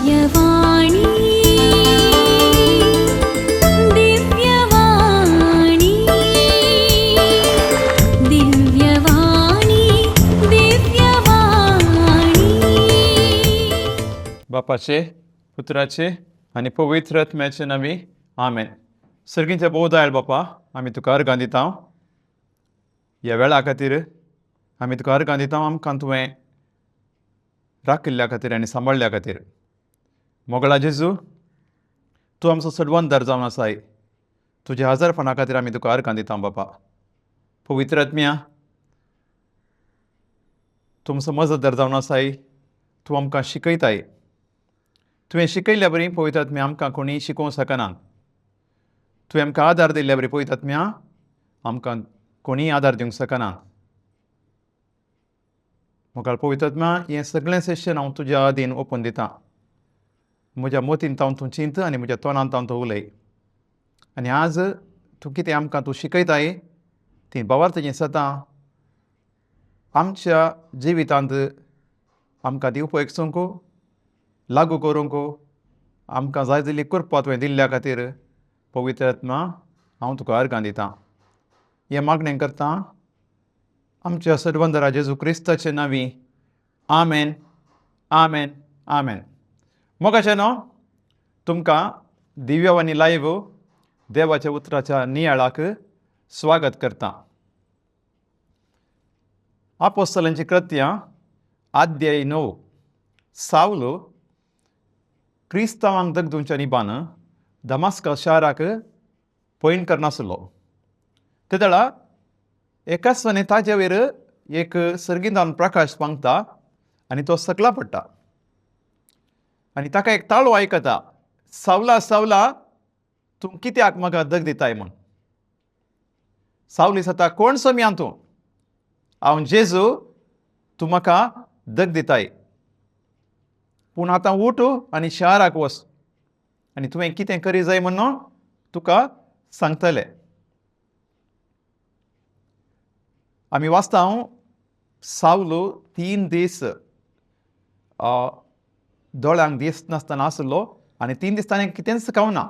दिव्यवाणी दिव्यवाणी दिव्यवाणी दिव्यवाणी बापाचे पुत्राचे आणि पवित्र आत्म्याचे नावी आमेन. सर्गींच्या बोध आयल बापा, आमी तुका अर्घां दिता. ह्या वेळा खातीर आमी तुका अर्घां दिता. आमकां तुवें राखिल्ल्या खातीर आनी सांबाळल्या खातीर. मोगळा जेजू, तूं आमचो सडवंतर जावन आसाय. तुज्या हजरपणा खातीर आमी तुका अर्घां दिता बापा. पवित्र आत्म्या, तूं आमचो मजतदार जावन आसाय. तूं आमकां शिकयताय. तुवें शिकयल्या बरी पवित्र आत्म्या आमकां कोणी शिकोवंक शकनात. तुवें आमकां आदार दिल्ल्या बरी पवित्र आत्म्या आमकां कोणी आदार दिवंक शकना. मोगाळ पवित्र आत्म्या, हें सगळें सेशन हांव तुज्या आदीन ओपून दितां. म्हज्या मतींत तावन तूं चिंत आनी म्हज्या तोंडांत तावन तूं उलय. आनी आज तूं कितें आमकां तूं शिकयताय तीं भावार्थीचीं सतां आमच्या जिवितांत आमकां ती उपयोगसूंक लागू करूंक आमकां जाय जाली करपा तुवें दिल्ल्या खातीर पवित्र आत्मा हांव तुका अर्घां दितां. हें मागणें करतां आमच्या सडवंदरा जेजू क्रिस्ताचे नांवी. आमेन, आमेन, आमेन. मोगाचें न्हू, तुमकां दिव्यवाणी लायव्ह देवाच्या उतराच्या नियाळाक स्वागत करतां. आपोस्तलांची कृत्यां अध्याय 9. साऊल क्रिस्तांवांक दगदूंच्या निबान दमास्कस शाराक पयण करनासलो. ते वेळा एकाचपणे ताचे वयर एक सर्गींतान प्रकाश पांगता आनी तो सकला पडटा. आनी ताका एक ताळो आयकता, सावला सावला तूं कित्याक म्हाका दग दिताय म्हूण. साऊल दिसता, कोण सोम्या तूं? हांव जेजू, तूं म्हाका दग दिताय. पूण आतां उठ आनी शाराक वच आनी तुवें कितें करी जाय म्हणून तुका सांगतलें. आमी वाचतां साऊल 3 दीस दोळ्यांक दीस नासतना आसलो आनी 3 दीस ताणें कितेंच खावना.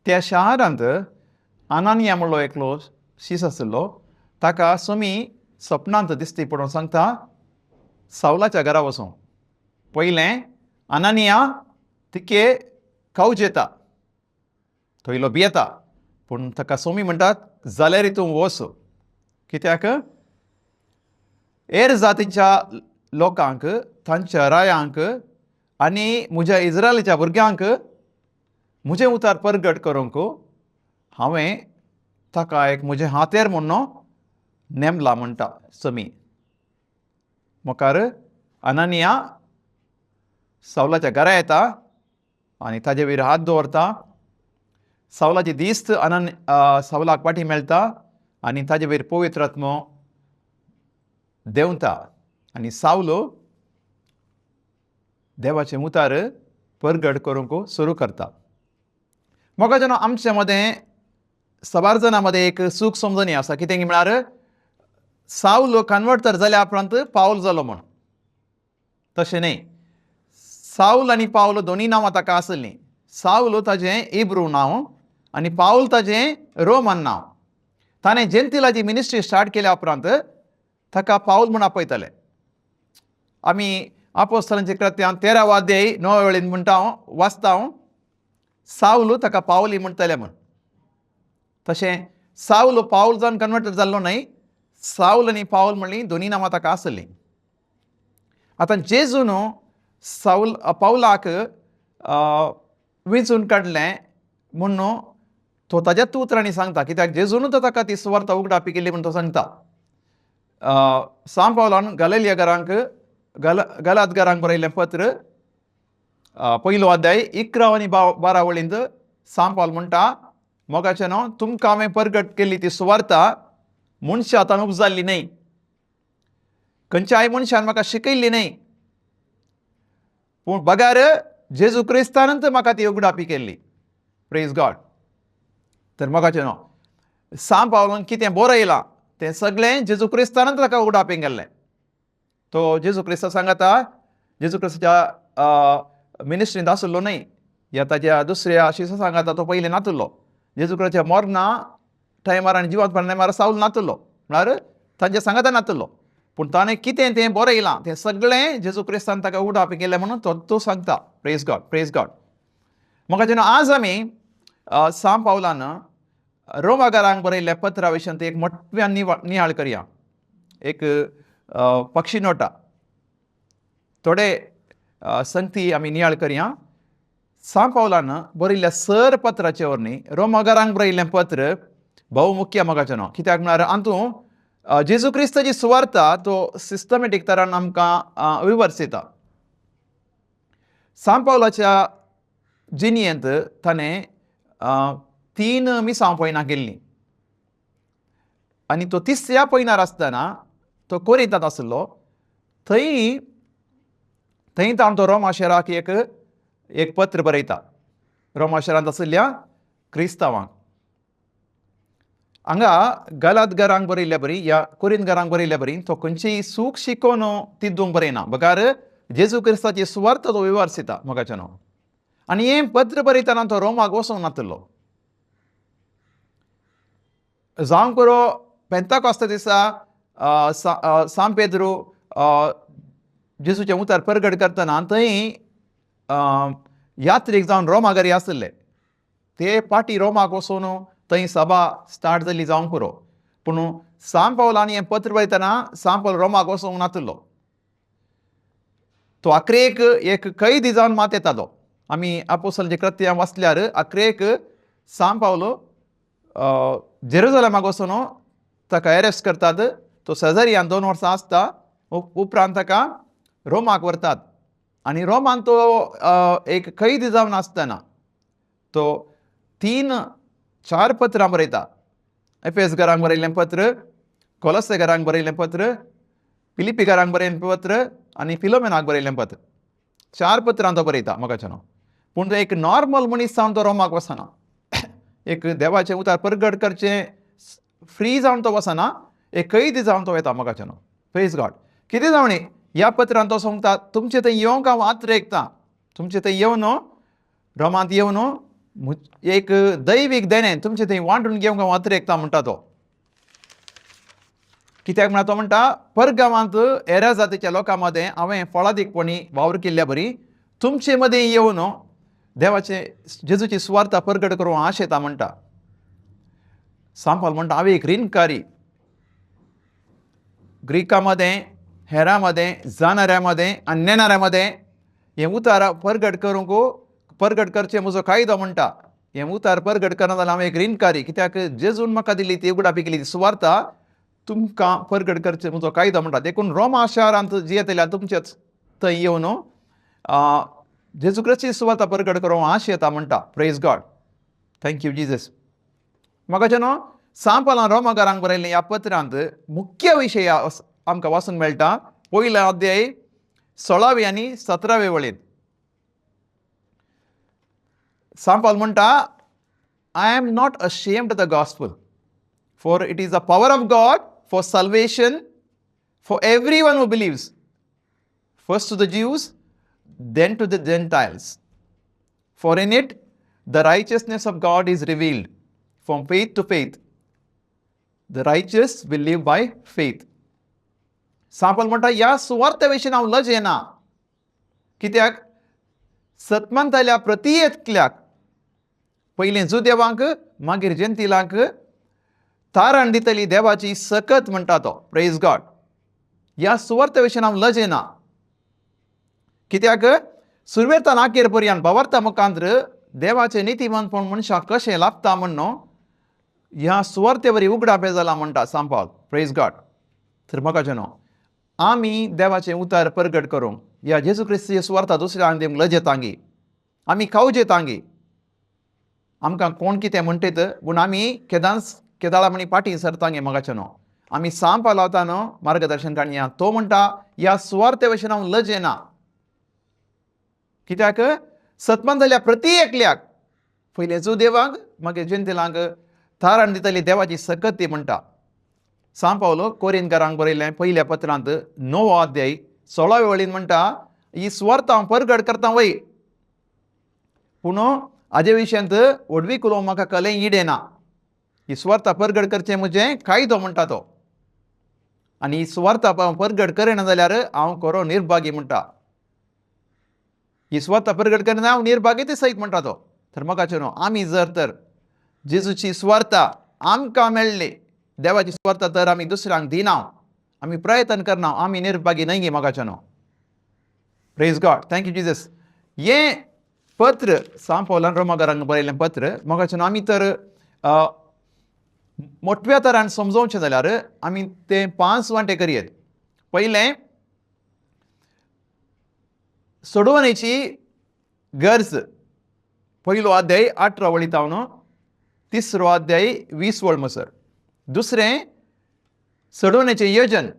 त्या शारांत अनानिया म्हणलो एकलो शीस आसलो. ताका सोमी सपनांत दिसती पडून सांगता साऊलाच्या घरा वचूं. पयलें अनानिया तिके खावूच येता, तो इल्लो भियेता. पूण ताका सोमी म्हणटात जाल्यार तूं वच. कित्याक हेर जातीच्या लोकांक, तांच्या रायांक आनी म्हज्या इस्रायलाच्या भुरग्यांक म्हजें उतार परगट करूंक हांवें ताका एक म्हजें हातेर म्हणून नेमला म्हणटा सोमी. मुखार अनानिया साऊलाच्या घरा येता आनी ताजे वयर हात दवरता. साऊलाची दिस्त साऊलाक पाठी मेळटा आनी ताजे वयर पवित्र आत्मो देंवता आनी साऊल देवाचें उतार परगट करूंक सुरू करता. म्हाका जेन्ना आमच्या मदें सबार जाणां मदें एक सूख समजणी आसा. कितें म्हळ्यार साऊल कन्वर्ट तर जाल्या उपरांत पावल जालो म्हूण. तशें न्ही. साऊल आनी पावल दोनी नांवां ताका आसलीं. साऊल ताजें इब्रू नांव आनी पावल ताजें रोमन नांव. ताणें जेंतिलाची मिनिस्ट्री स्टार्ट केल्या उपरांत ताका पावल म्हूण आपयताले. आमी आपोस्तलांच्या कृत्यां 13 अध्याय 9 वेळेन म्हणटा वाचता साऊल ताका पावली म्हणटले म्हूण. तशें साऊल पावल जावन कन्वर्ट जाल्लो न्हय. साऊल आनी पावल म्हणलीं दोनी नांवां ताका आसलीं. आतां जेजून पावलाक वेंचून काडलें म्हणून तो ताज्याच उतरांनी सांगता. कित्याक जेजून ताका ती सुवार्ता उगडापी केली म्हूण तो सांगता. सांत पावलान गलातिया गलात घरांक बरयलें पत्र 1 अध्याय 11 आनी 12 वळींत सांत पावल म्हणटा, मोगाचें न्हू, तुमकां हांवें परगट केल्ली ती सुवार्ता मनशा हातान उपजाल्ली न्हय. खंयच्याय मनशान म्हाका शिकयल्ली न्हय. पूण बगार जेजू क्रिस्तानंत म्हाका ती उगडापी केल्ली. Praise God. तर मोगाचें न्हू, सांत पावलान कितें बरयलां तें सगळें जेजू क्रिस्तानंत ताका उगडापी केल्लें. तो जेजू क्रिस्त सांगता, जेजू क्रिस्ताच्या मिनिस्ट्रींत आसलो न्हय, ह्या ताच्या दुसऱ्या शिशसांगात तो पयलीं नातुल्लो. जेजू क्रिस्ताच्या मरणा टायमार आनी जिवंत टायमार साऊल नातुल्लो, म्हळ्यार तांच्या सांगाता नातुल्लो. पूण ताणें कितें तें बरें येयलां तें सगळें जेजू क्रिस्तान ताका उगडावप केलें म्हणून तो सांगता. Praise God, praise God. म्हाका जेन्ना आज आमी सांत पावलान रोमाकारांक बरयल्ल्या पत्रा विशयांत एक मोठ्यान नियाळ करया. एक पक्षी नोटा थोडे संगती आमी नियाळ करया. सांत पावलान बरयल्ल्या सर पत्राचे वरणी रोमाकारांक बरयल्लें पत्र भोव मुख्य मोगाचें. कित्याक म्हळ्यार हातूंत जेजू क्रिस्ताची सुवार्ता तो सिस्टमॅटीक तरान आमकां विवर्सिता. सांत पावलाच्या जिणयेंत ताणें 3 मिसांव पयणां केल्लीं आनी तो 3ऱ्या पयणार आसतना तो कोरिंतांत आसलो. थंय तावन तो रोमा शाराक एक पत्र बरयता, रोमा शारांत आशिल्ल्या क्रिस्तांवांक. हांगा गलात घरांक बरयल्ल्या बरी या कोरिंत घरांक बरयल्ल्या बरी तो खंयचीय सूख शिकोवन तितूंक बरयना, बकार जेजू क्रिस्ताची सुवार्थ तो विवर्सिता मोगाचें. आनी हें पत्र बरयतना तो रोमाक वचूंक नातलो. जावं करो पेंताकोस्ता दिसा सांत पेद्रू जेजूचें उतर परगट करतना थंय यात्रेक जावन रोमा घरी आसले. ते पाटी रोमाक वचून थंय सभा स्टार्ट जाली जावं पुरो. पूण सांत पावलान हें पत्र बरयतना सांत पावल रोमाक वचूंक नातलो. तो आखरेक एक कैदी जावन मात येतालो. आमी आपोस्तलांचीं कृत्यां वाचल्यार आखरेक सांत पावलो जेरुसलेमाक वचून ताका एरेस्ट करतात. तो सेजारियान 2 वर्सां आसता. उपरांत ताका रोमाक व्हरतात. आनी रोमान तो एक कैदी जावन आसतना तो 3-4 पत्रां बरयता. एफेस घरांक बरयल्लें पत्र, कोलोसे घरांक बरयल्लें पत्र, फिलिपी घरांक बरयल्लें पत्र आनी फिलोमेनाक बरयल्लें पत्र. 4 पत्रां तो बरयता मोगाचें. पूण तो एक नॉर्मल मनीस जावन तो रोमाक वचना. एक देवाचें उतर परगट करचें फ्री जावन तो वचना, एक कैदी जावन तो येता मोगाचें. Praise God. कितें जावणी ह्या पत्रांत तो सांगता तुमचे थंय येवंक हांव आत्रेकता. तुमचे थंय येवन रोमांत येवन एक दैवीक देणें तुमचे थंय वांटून घेवंक हांव आत्रेकता म्हणटा तो. कित्याक म्हळ्यार तो म्हणटा परगांवांत हेऱ्या जातीच्या लोकां मदें हांवें फळादीकपणी वावर केल्ल्या बरी तुमचे मदें येवन देवाचे जेजूची सुवार्ता परगट करूं आशेता म्हणटा. सांत पावल म्हणटा हांवें एक रिणकारी ग्रीकां मदें, हेरां मदें, जाणाऱ्यां मदें आनी नेणाऱ्यां मदें हें उतार परगट करचें म्हजो कायदो म्हणटा. हें उतार परगट करना जाल्यार हांव एक रिणकारी. कित्याक जेजून म्हाका दिली ती उगडापी केली ती सुवार्ता तुमकां परगट करचें म्हजो कायदो म्हणटा. देखून रोमा शारांत जी येतल्या तुमचेच थंय येवन जेजू क्रिस्ताची सुवार्ता परगट करूं आश येता म्हणटा. Praise God. Thank you Jesus. म्हाका न्हू सांत पावलान रोमा घरांक बरयल्लें ह्या पत्रांत मुख्य विशय आमकां वाचूंक मेळटा. पयला अध्याय 16वे आनी 17वे वळेंत सांत पावल म्हणटा I am not ashamed of the gospel for it is the power of God for salvation for everyone who believes first to the Jews then to the Gentiles. For in it the righteousness of God is revealed from faith to faith. The righteous will live by faith. सांत पावल म्हणटा ह्या सुवार्ते विशीं हांव लजेना. कित्याक सतमंताल्या प्रत्येकल्याक पयलीं जुदेवांक मागीर जेंतिलांक तारण दितली देवाची सकत म्हणटा तो. Praise God. ह्या सुवार्ते विशीं हांव लजेना. कित्याक सुरवेतान आखेर पर्यंत भावार्था मुखांतर देवाचें नितीमंतपण मनशाक कशें लाभता म्हणून ह्या सुवार्ते वरी उगडापे जाला म्हणटा सांत पावल. Praise God. तर म्हाका न्हू आमी देवाचें उतर परगट करूंक ह्या जेजू क्रिस्ताची सुवार्ता दुसऱ्यांक दिवंक लजेतांगी. आमी खावजेतांगी. आमकां कोण कितें म्हणटात पूण आमी केदाळा म्हणी पाटी सरतांगे म्हाका न्हू. आमी सांत पावल वता न्हू मार्गदर्शन काडया. तो म्हणटा ह्या सुवार्ते विशीं हांव लजेना. कित्याक सतमंत जाल्या प्रत्येकल्याक पयले जुदेवांक मागीर जेंतिलांक तारण दितली देवाची सकत ती म्हणटा. सांत पावल कोरिंत घरांक बरयल्लें पयल्या पत्रांत 9 अध्याय 16वे वळीन म्हणटा ही सुवार्ता हांव परगट करता वय पूण हाजे विशयांत व्हडवीक उलोवंक म्हाका कलें इडेना. इस्वार्था परगड करचें म्हजें कायदो म्हणटा तो. आनी इस्वार्था परगड करिना जाल्यार हांव खरो निर्भागी म्हणटा. इस्वार्था परगड करिना हांव निर्भागी सयत म्हणटा तो. तर मोगाचे न्हू, आमी जर तर जेजूची स्वार्था आमकां मेळ्ळी, देवाची स्वार्था तर आमी दुसऱ्यांक दिना, आमी प्रयत्न करना, आमी निर्भागी न्हय मोगाचे न्हू. Praise God, thank you Jesus. हें पत्र सांत पौलान रोमाकारांक बरयलें पत्र मोगाचे न्हू. आमी तर मोठ्या तरान समजोवचें जाल्यार आमी तें 5 वांटे करयेत. पयलें, सोडवणेची गरज. पयलो अध्याय 18 वळीतावन तिसरो अध्याय 20 वळ मसर. दुसरें, सोडवणेचें येवजन.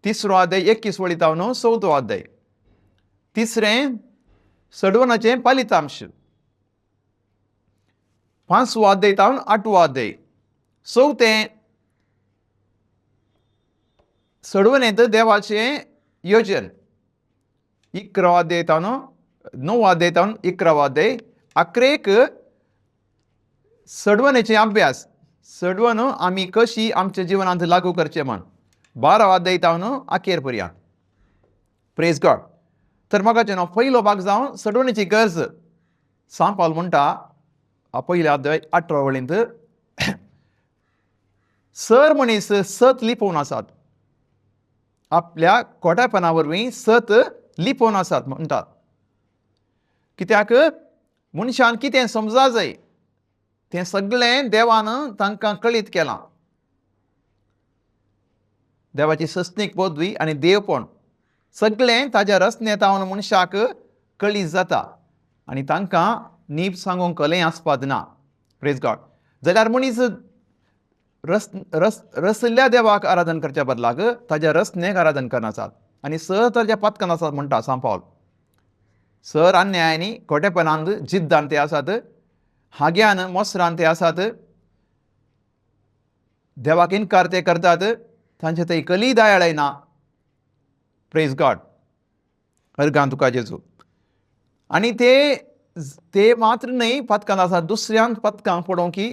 तिसरो अध्याय 21 वळीतावन 4थो अध्याय. तिसरें, सोडवणेचें फलितांश. 5वो अध्याय तावन 8वो अध्याय. चवथें, सोडवणेंत देवाचें येवजन. 11 अध्याय तावन 9 अध्याय तावन 11 अध्याय. अकरेक सोडवणेचें अभ्यास. सोडवण आमी कशी आमच्या जिवनांत लागू करचें म्हण 12 अध्याय तावन अखेर पर्यंत. Praise God. तर मोगाचे न्हू, पयलो भाग जावन सोडवणेची गरज. सांत पौल म्हणटा पयल्या अध्याय 18 वळींत, सर मनीस सत लिपोवन आसात, आपल्या खोटेपणा वरवीं सत लिपोवन आसात म्हणटात. कित्याक मनशान कितें समजा जाय तें सगळें देवान तांकां कळीत केलां. देवाची सस्तीक पदवी आनी देवपण सगळें ताच्या रचनेतावन मनशाक कळीत जाता आनी तांकां नीब सांगूंक कलें आसपाक ना. Praise God. जाल्यार मनीस रसल्या देवाक आराधन करच्या बदलाक ताच्या रचनेक आराधन करनासात आनी सर ताच्या पथकान आसात म्हणटा सांत पौल. सर अन्यायानी खोटेपणांत जिद्दान ते आसात, हाग्यान मोसरान ते आसात, देवाक इन्कार ते करतात, तांचे थंय कली दयाळाय ना. Praise God. अर्गां तुका जेजू. आनी ते मात्र न्हय, पथकान आसात, दुसऱ्यांक पथकांक पडोवंक की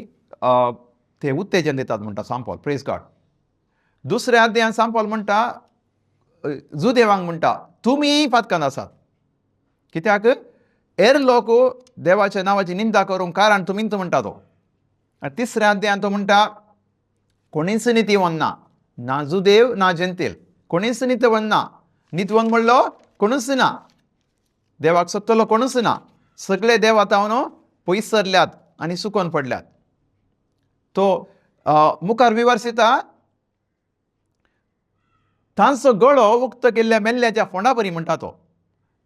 ते उत्तेजन दितात म्हणटा सांत पौल. Praise God. दुसऱ्या अध्यायान सांत पौल म्हणटा जुदेवांक म्हणटा तुमी पथकान आसात. कित्याक हेर लोक देवाच्या नांवाची निंदा करूंक कारण तुमींच म्हणटा तो. आनी तिसऱ्या अध्यायान तो म्हणटा कोणीच नितीवन ना, ना जुदेव ना जेंतील, कोणीच नितवन ना. नितवन म्हणलो कोणूच ना, देवाक सोदतलो कोणूच ना. सगळे देव आतां पयस सरल्यात आनी सुकोन पडल्यात. तो मुखार विवर्सिता तांचो गळो उक्त केल्ल्या मेल्ल्याच्या फोंडा परी म्हणटा तो.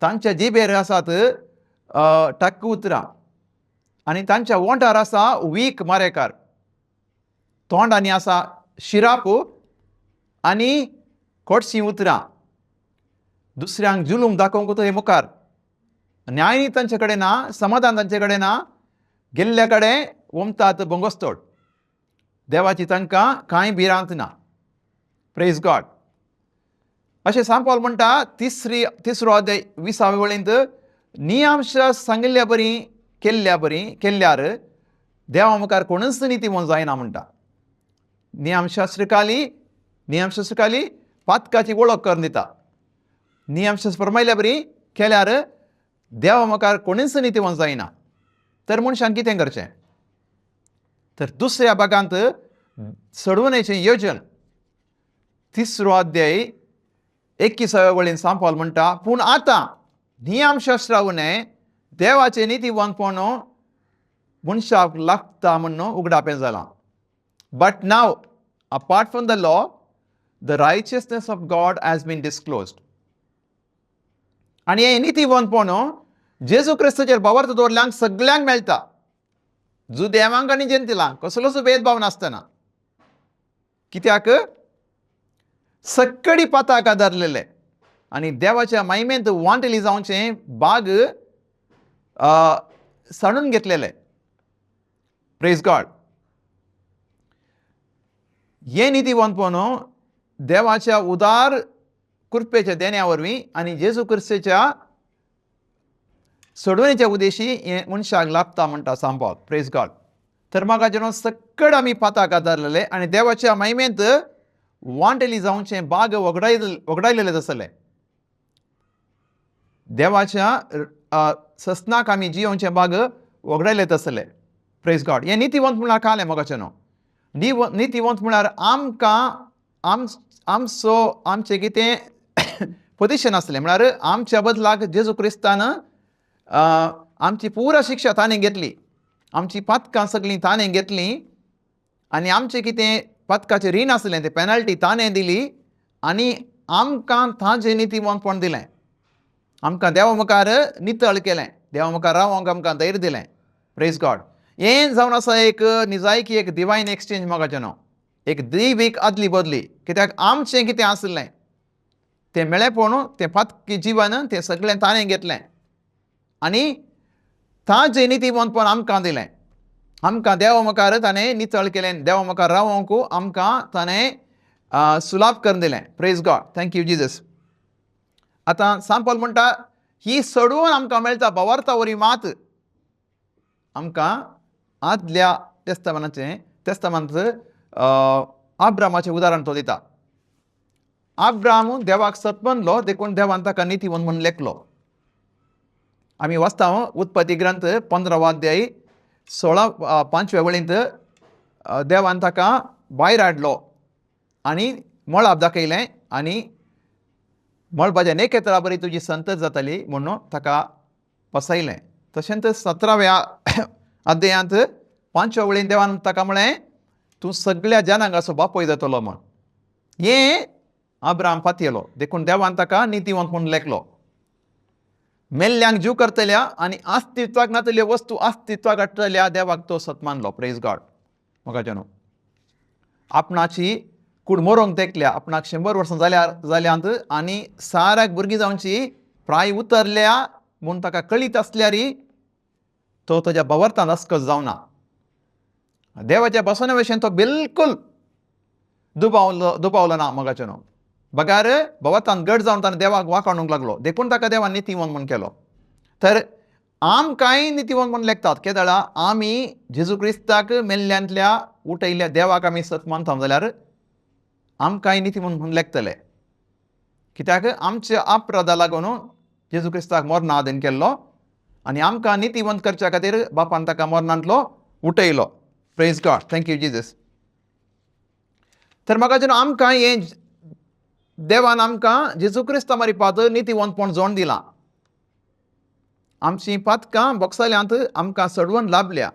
तांच्या जिबेर आसात टक्क उतरां आनी तांच्या ओंठार आसा वीक मारेकार. तोंडांनी आसा शिराप आनी खोटशीं उतरां. दुसऱ्यांक जुलूम दाखोवंक हे मुखार. न्याय तांचे कडेन ना, समाधान तांचे कडेन ना, गेल्ल्या कडेन वमतात बोंगोस्तोड. देवाची तांकां कांय भिरांत ना. Praise God. अशें सांत पौल म्हणटा तिसरो अध्याय 20 वळींत, नियमश सांगिल्ल्या बरी केल्ल्यार देवा मुखार कोणूच नितीवन जायना म्हणटा. नियमशास्त्रकाली पातकाची वळख करून दिता. नियमशास्त्र फरमायल्या बरी केल्यार देवा मुखार कोणूच नितीवन जायना. तर मनशान कितें करचें? तर दुसऱ्या भागांत सोडवणेचें येवजन. तिसरो अध्याय 21 वळीन सांत पौल म्हणटा पूण आतां नियमशास्त्रावणे देवाचें नितीवनपण मनशाक लागता म्हणून उगडापें जालां. But now apart from the law the righteousness of God has been disclosed. आनी हें नितीवनपण जेजू क्रिस्ताचेर बावार्थ दवरल्यांक सगळ्यांक मेळटा. जुदेवांक आनी जेंतिलांक कसलोच भेदभाव नासतना. कित्याक सक्कडी पाताक आदारलेले आनी देवाच्या महिमेंत वांटली जावचें भाग साणून घेतलेले. Praise God. हे नितीवनपण देवाच्या उदार कृपेच्या देण्या वरवीं आनी जेजू क्रिस्ताच्या सोडवण्याच्या उद्देशी हे मनशाक लाभता म्हणटा सांबाळ प्रेज गॉड. तर म्हाका जेन्ना सकड आमी पाताक आदारलेले आनी देवाच्या महिमेंत वांटेली जावचे बाग वगडायलेले आसले. देवाच्या ससनाक आमी जियोवचे बाग वगडायले आसले. Praise God. हे नितीवंत म्हळ्यार कालें मोगाचें न्हू. नितीवंत म्हळ्यार आमचें कितें पोजिशन आसलें म्हळ्यार आमच्या बदलाक जेजू क्रिस्तान आमची पुरा शिक्षा ताणें घेतली. आमची पातकां सगळीं ताणें घेतलीं आनी आमचें कितें पातकाचें रीण आसलें तें पेनल्टी ताणें दिली आनी आमकां ताजें नितीवंतपण दिलें. आमकां देवा मुखार नितळ केलें. देवा मुखार रावंक आमकां धैर्य दिलें. Praise God. हें जावन आसा एक निजायकी एक डिवायन एक्सचेंज मोगाचें न्हू. एक दैवीक आदली बदली. कित्याक आमचें कितें आसलें तें मेळेपण तें पातकी जिवन तें सगळें ताणें घेतलें आनी ताजें नितीवंतपण आमकां दिलें. आमकां देवा मुखार ताणें नितळ केलें. देवा मुखार रावंक आमकां ताणें सुलाभ करून दिलें. Praise God. Thank you Jesus. आतां सांपल म्हणटा ही सोडवून आमकां मेळटा बवार्ता वरी मात. आमकां आदल्या तेस्तामंत आब्रामाचें उदाहरण तो दिता. आब्राम देवाक सत मानलो देखून देवान ताका नितीवंत म्हणून लेखलो. आमी वाचता उत्पत्ती ग्रंथ 15 अध्याय 5व्या वळींत देवान ताका भायर हाडलो आनी मळाब दाखयलें आनी मळबाच्या नेकेतरा बरी तुजी संतत जाताली म्हणून ताका पसयलें. तशेंच 17व्या अध्यायांत 5व्या वळीन देवान ताका म्हळें तूं सगळ्या जनांक असो बापोय जातलो म्हण. हें अब्राम पातयेलो देखून देवान ताका नितीवंत म्हणून लेखलो. मेल्ल्यांक जीव करतल्या आनी अस्तित्वाक नातल्यो वस्तू अस्तित्वाक हाडटल्या देवाक तो सत मानलो. Praise God. म्हाका न्हू आपणाची कूड मरोंक तेकल्या आपणाक 100 वर्सां जाल्यांत आनी साऱ्याक भुरगीं जावची प्राय उतरल्या म्हूण ताका कळीत आसल्यारी तो ताच्या बवार्थांत अस्कस जावना. देवाच्या बसोवण्या भशेन तो बिलकूल दुबावलो ना मोगाचें न्हू. बगार बवार्थांत घट जावन ताणें देवाक वाखाणूंक लागलो देखून ताका देवान नितीवंत म्हूण केलो. तर आमकांय नितीवंत म्हूण लेखतात केदळा आमी जेजू क्रिस्ताक मेल्ल्यांतल्या उठयल्ल्या देवाक आमी सत मानता जाल्यार आमकांय नितीवंत म्हूण लेखतले. कित्याक आमच्या अपराधा लागून जेजू क्रिस्ताक मरणा आदीन केल्लो आनी आमकां नितीवंत करच्या खातीर बापान ताका मरणांतलो उठयलो. Praise God. Thank you Jesus. तर म्हाका जेन्ना आमकां हें देवान आमकां जेजू क्रिस्ता मारिपात नितीवंतपण जोड दिलां. आमचीं पातकां बोगसाल्यांत आमकां सडवून लाभल्या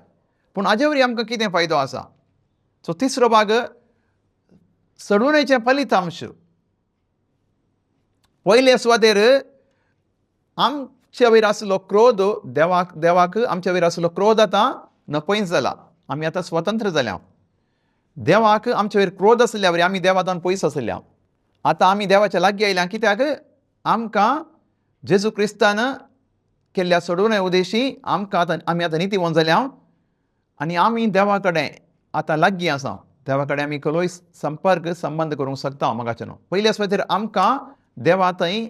पूण हाजे वरी आमकां कितें फायदो आसा. सो तिसरो भाग सडवणेचें फलितांश. पयले सुवातेर आमच्या वयर आसलो क्रोध देवाक आमच्या वयर आसलो क्रोध आतां नपयस जाला. आमी आतां स्वतंत्र जाल्या. देवाक आमच्या वयर क्रोध आसल्या वरी आमी देवातान पयस आसल्या. आतां आमी देवाच्या लागीं आयल्या कित्याक आमकां जेजू क्रिस्तान केल्ल्या सोडवणे उद्देशी आमी आतां नितीवंत जाल्या आनी आमी देवा कडेन आतां लागीं आसा. देवा कडेन आमी खलोय संपर्क संबंद करूंक शकता मोगाचें न्हू. पयल्या सुवातेर आमकां देवा थंय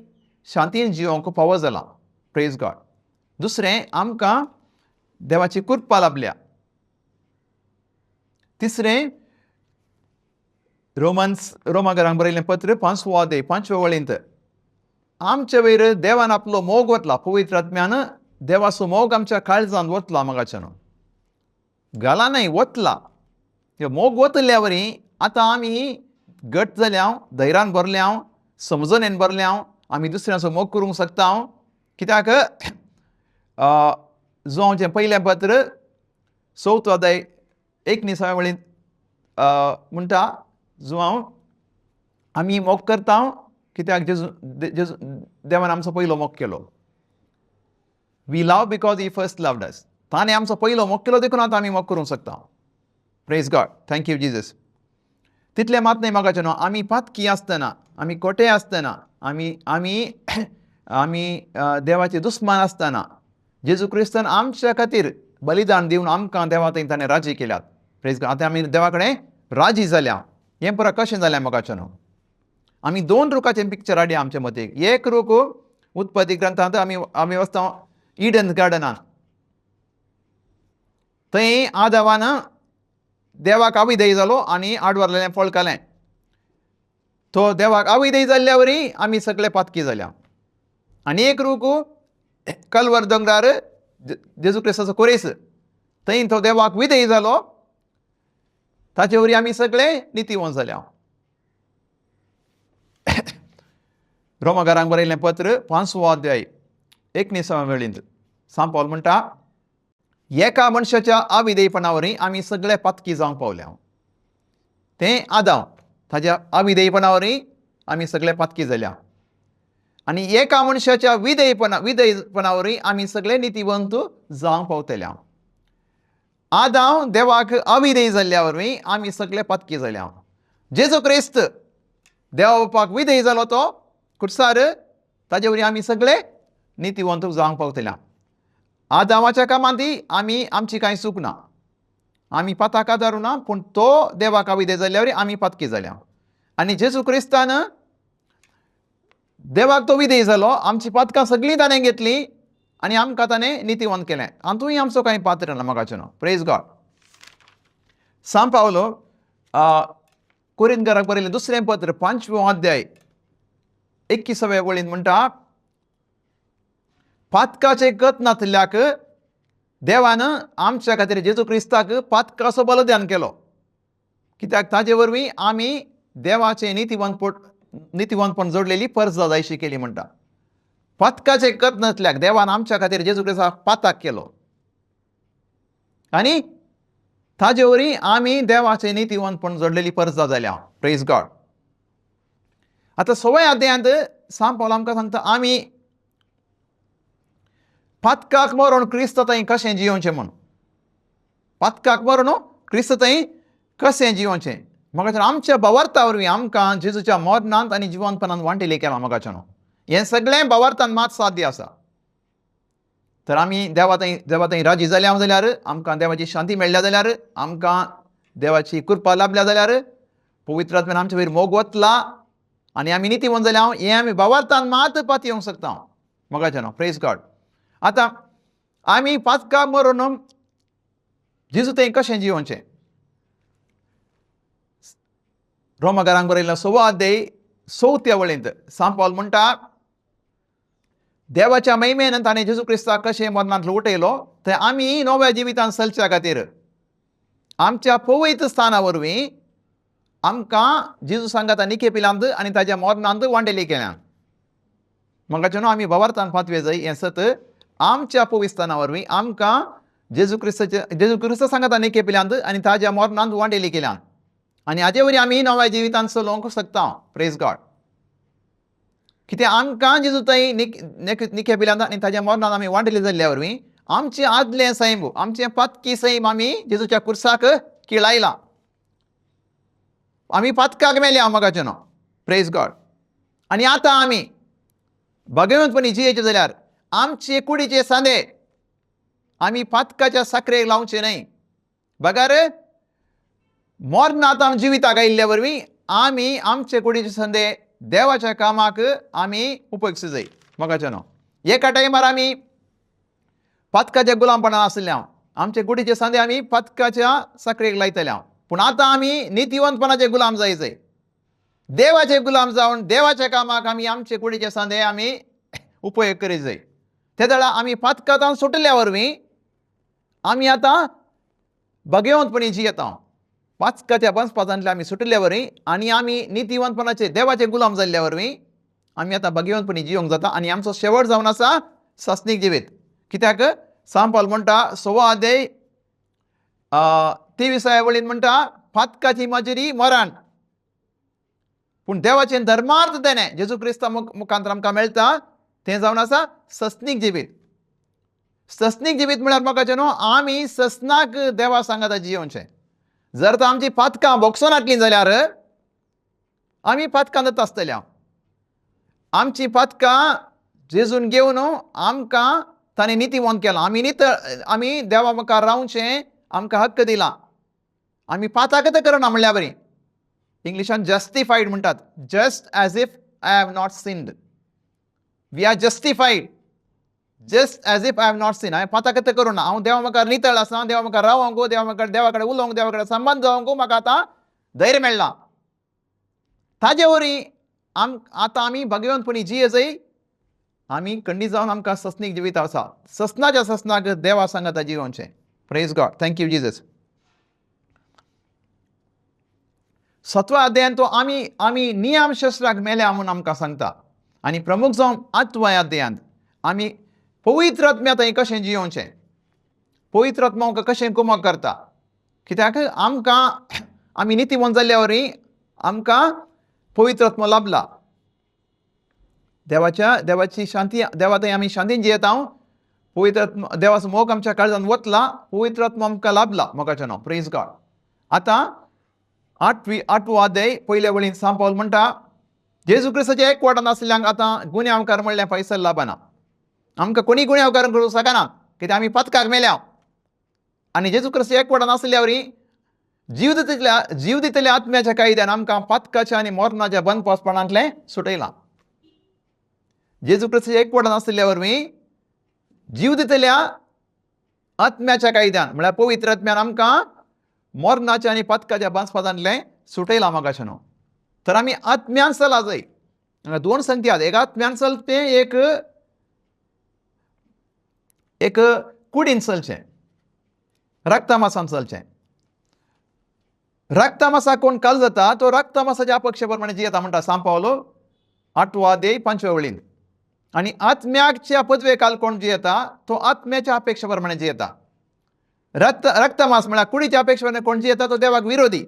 शांतीन जिवंक फावो जाला. Praise God. दुसरें आमकां देवाची कृपा लाभल्या. तिसरें रोमाकारांक बरयल्लें पत्र 5वो अध्याय 5व्या वळींत आमच्या वयर देवान आपलो मोग वतला. पवित्र आत्म्यान देवाचो मोग आमच्या काळजांत वतला मोगाचें न्हू. घाला न्हय वतला. ह्यो मोग वतल्या वरी आतां आमी घट जाल्या धैर्यान भरल्या समजणेन भरल्या आमी दुसऱ्यांचो मोग करूंक शकता. कित्याक जो हांव पयलें पत्र 4 अध्याय 19व्या वळीन म्हणटा जो आमी मोग करता कित्याक जेजू देवान आमचो पयलो मोग केलो. We love because he first loved us. ताणें आमचो पयलो मोग केलो देखून आतां आमी मोग करूंक शकता. Praise God. Thank you Jesus. तितलें मात न्हय मोगाचें न्हू. आमी पातकी आसतना आमी कोटे आसतना आमी देवाचे दुस्मान आसतना जेजू क्रिस्तान आमच्या खातीर बलिदान दिवन आमकां देवा थंय ताणें राजी केल्यात. Praise God. आतां आमी देवा कडेन राजी जाल्या. हें पुरो कशें जालें मोगाचें न्हू. आमी 2 रुखाचें पिक्चर हाडया आमचे मतीक. एक रूख उत्पत्ती ग्रंथांत आमी वाचता इडन गार्डनान. थंय आदावान देवाक अविधेय जालो आनी आडवरलेलें फळ खालें. तो देवाक अविधेय जाल्ल्या वरी आमी सगळे पातकी जाल्या. आनी एक रूख कल्वर दोंगरार जेजू क्रिस्ताचो कोरेस, थंय तो देवाक विधेय जालो. ताचे वरी आमी सगळे नितीवंत जाल्या. रोमाकारांक बरयल्लें पत्र 5वो अध्याय 19व्या वेळींत सांत पावल म्हणटा, एका मनशाच्या अविधेयपणा वरी आमी सगळे पातकी जावंक पावल्या. तें आदाम, ताच्या अविधेयपणा वरी आमी सगळे पातकी जाल्या. आनी एका मनशाच्या विधेयपणा वरी आमी सगळे नितीवंत जावंक पावतल्या. आदाम देवाक अविधेय जाल्ल्या वरवीं आमी सगळे पातकी जाल्या. जेजू क्रिस्त देवा बापाक विधेय जालो तो खुर्सार, ताजे वरी आमी सगळे नितीवंत जावंक पावतल्या. आदामाच्या कामांती आमी आमची कांय चूक ना, आमी पाताक आदारू ना, पूण तो देवाक अविधेय जाल्ल्या वरी आमी पातकी जाल्या. आनी जेजू क्रिस्तान देवाक तो विधेय जालो, आमची पातकां सगळीं ताणें घेतली आनी आमकां ताणें नितीवंत केलें. हातूंय आमचो कांय पात्र ना मोगाचो न्हू. Praise God. सांत पावलो कोरिंथकारांक बरयलें दुसरें पत्र 5वो अध्याय 21व्या वळींत म्हणटा, पातकाचे कत नातल्याक देवान आमच्या खातीर जेजू क्रिस्ताक पातकाचो बलिदान केलो. कित्याक ताजे वरवीं आमी देवाचे नितीवंतपण जोडलेली परजा जायशी केली म्हणटा. पातकाचे कत नातल्याक देवान आमच्या खातीर जेजू क्रिस्ताक पाताक केलो आनी ताजे वरी आमी देवाचे नितीवंतपण जोडलेली परजा जाल्या. Praise God. आतां 6व्या अध्यायांत सांत पावल आमकां सांगता, आमी पातकाक मरून क्रिस्त थंय कशें जियोचें म्हूण. पातकाक मरून क्रिस्त थंय कशें जियोचें. म्हाका आमच्या भावार्था वरवीं आमकां जेजूच्या मरणांत आनी जिवंतपणांत वांटिलें केलां. म्हाका हें सगळें भावार्थान मात साध्य आसा. तर आमी देवा थंय राजी जाल्या जाल्यार, आमकां देवाची शांती मेळ्ळ्या जाल्यार, आमकां देवाची कृपा लाभल्या जाल्यार, पवित्र आत्म्यान आमचे वयर मोग वतला आनी आमी नितीवंत जाल्या, हें आमी भावार्थान मात पातयेवंक शकता. मोगाचें प्रेज गॉड. आतां आमी पातकाक मरून जेजू थंय कशें जियोचें. रोमाकारांक बरयल्लो 6वो अध्याय 4थ्या वळींत सांत पावल म्हणटा, देवाच्या महिमेन ताणें जेजू क्रिस्ताक कशें मरणांतलो उठयलो, थंय आमी नव्या जिवितांत चलच्या खातीर आमच्या पवित्र स्थाना वरवीं आमकां जेजू सांगाता निकेपिल्यांत आनी ताच्या मरणांत वांटेली केल्या. म्हाका आमी भावार्थान पातवे जाय. हें सत आमच्या पवित्र स्थाना वरवीं आमकां जेजू क्रिस्त सांगाता निकेपिल्यांत आनी ताच्या मरणांत वांटेली केल्या आनी हाजे वरी आमी नव्या जिवितांत चलोवंक शकता. Praise God. कित्याक आमकां जेजू थंय निकेपिल्यांत आनी ताच्या मरणांत आमी वांटेली जाल्ल्या वरवीं आमचें आदलें सैम, आमचें पातकी सैम आमी जेजूच्या कुर्साक किळायलां. आमी पातकाक मेल्या. मोगाचें न्हू. Praise God. आनी आतां आमी भगवंतपणी जियेचे जाल्यार आमचे कुडीचे सांदे आमी पातकाच्या साखरेक लावचे न्हय. बगार मरणांत जिविताक आयिल्ल्या वरवीं आमी आमचे कुडीचे सांदे देवाच्या कामाक आमी उपयोगचे जाय. मोगाचें न्हू. एका टायमार आमी पातकाच्या गुलामपणान आसल्या, आमचे कुडीचे सांदे आमी पातकाच्या साखरेक लायतल्या. पूण आतां आमी नितीवंतपणाचे गुलाम जायचे, देवाचे गुलाम जावन देवाच्या कामाक आमी आमचे कुडीचे सांदे आमी उपयोग करीत जाय. त्या वेळा आमी पातकांतल्यान सुटल्या वरवीं आमी आतां भगवंतपणी जियेता. पातकाच्या बंधपांतल्यान आमी सुटल्या वरवीं आनी आमी नितीवंतपणाचे देवाचे गुलाम जाल्ल्या वरवीं आमी आतां भगवंतपणी जियोंक जाता आनी आमचो शेवट जावन आसा सस्नीक जिवीत. कित्याक सांत पावल म्हणटा 6वो अध्याय 23व्या वळींत म्हणटा, पातकाची मजुरी मरण, पूण देवाचें धर्मार्थ देणें जेजू क्रिस्ता मुखांतर आमकां मेळटा तें जावन आसा सस्नीक जिवीत. सस्नीक जिवीत म्हळ्यार म्हाका न्हू, आमी ससनाक देवा सांगाता जियोचें. जर तर आमची पातकां भोगसून हाडलीं जाल्यार आमी पातकांत आसतल्या. आमची पातकां जेजून घेवन आमकां ताणें नितीवंत केलां. आमी देवा मुखार रावचें आमकां हक्क दिला. आमी पाताकच करना म्हणल्यार बरी. इंग्लिशान जस्टिफायड म्हणटात. Just as if I have not sinned. We are justified. Just as if I have not seen. हांवें पातां कितें करूं ना. हांव देवा म्हाका नितळ आसा, देवा म्हाका रावोंक, देवा कडेन उलोवंक, देवा कडेन संबंद जावंक म्हाका आतां धैर्य मेळ्ळां. ताजे वरी आतां आमी भगवंतपणी जिये जाय. आमी खंडीत जावन आमकां ससनीक जिवीत आसा. ससनाच्या ससनाक देवा सांगाता जिवोवचें. Praise God. Thank you Jesus. 7व्या अध्यायान तो आमी नियमशास्त्राक मेल्या म्हणून आमकां सांगता. आनी प्रमुख जावन 8व्या अध्यायांत आमी पवित्र आत्म्या थंय कशें जियोवचें, पवित्र आत्मा आमकां कशें कुमक करता. कित्याक आमी नितीवंत जाल्ल्या वरी आमकां पवित्र आत्मा लाभला. देवाची शांती, देवा थंय आमी शांतीन जियेता. पवित्र आत्मा, देवाचो मोग आमच्या काळजान वतला. पवित्र आत्मा आमकां लाभला मोगाचें नांव. Praise God. आतां 8वो अध्याय पयल्या वळीन सांत पावल म्हणटा, जेजू क्रिस्ताच्या एकवटान आसल्यांक आतां गुन्यांवकार म्हणल्यार पैसा लाभना. आमकां कोणी गुन्यांवकार करूंक शकना, कित्याक आमी पथकाक मेल्या. आनी जेजू क्रिस्ताच्या एकवटान आसल्या वरी जीव दितल्या आत्म्याच्या कायद्यान आमकां पथकाच्या आनी मरणाच्या बंदपासपणांतलें सुटयलां. जेजू क्रिस्ताच्या एकवटान आसल्या वरवीं जीव दितल्या आत्म्याच्या कायद्यान म्हळ्यार पवित्र आत्म्यान आमकां मरणाच्या आनी पथकाच्या बंदपासांतलें सुटयलां मोगाचें न्हू. तर आमी आत्म्यान चला जाय. हांगा 2 संगती आसात. एक आत्म्यान चलचें, एक कुडीन चलचें, रक्तमासान चलचें. रक्तमासा कोण काल जाता तो रक्तमासाच्या अपेक्षे प्रमाणे जियेता म्हणटा सांत पावलो 8वो अध्याय 5व्या वळीन. आनी आत्म्याच्या पदवे काल कोण जियेता तो आत्म्याच्या अपेक्षा प्रमाणे जियेता. रक्तमास म्हळ्यार कुडीच्या अपेक्षा प्रमाणे कोण जियेता तो देवाक विरोधी.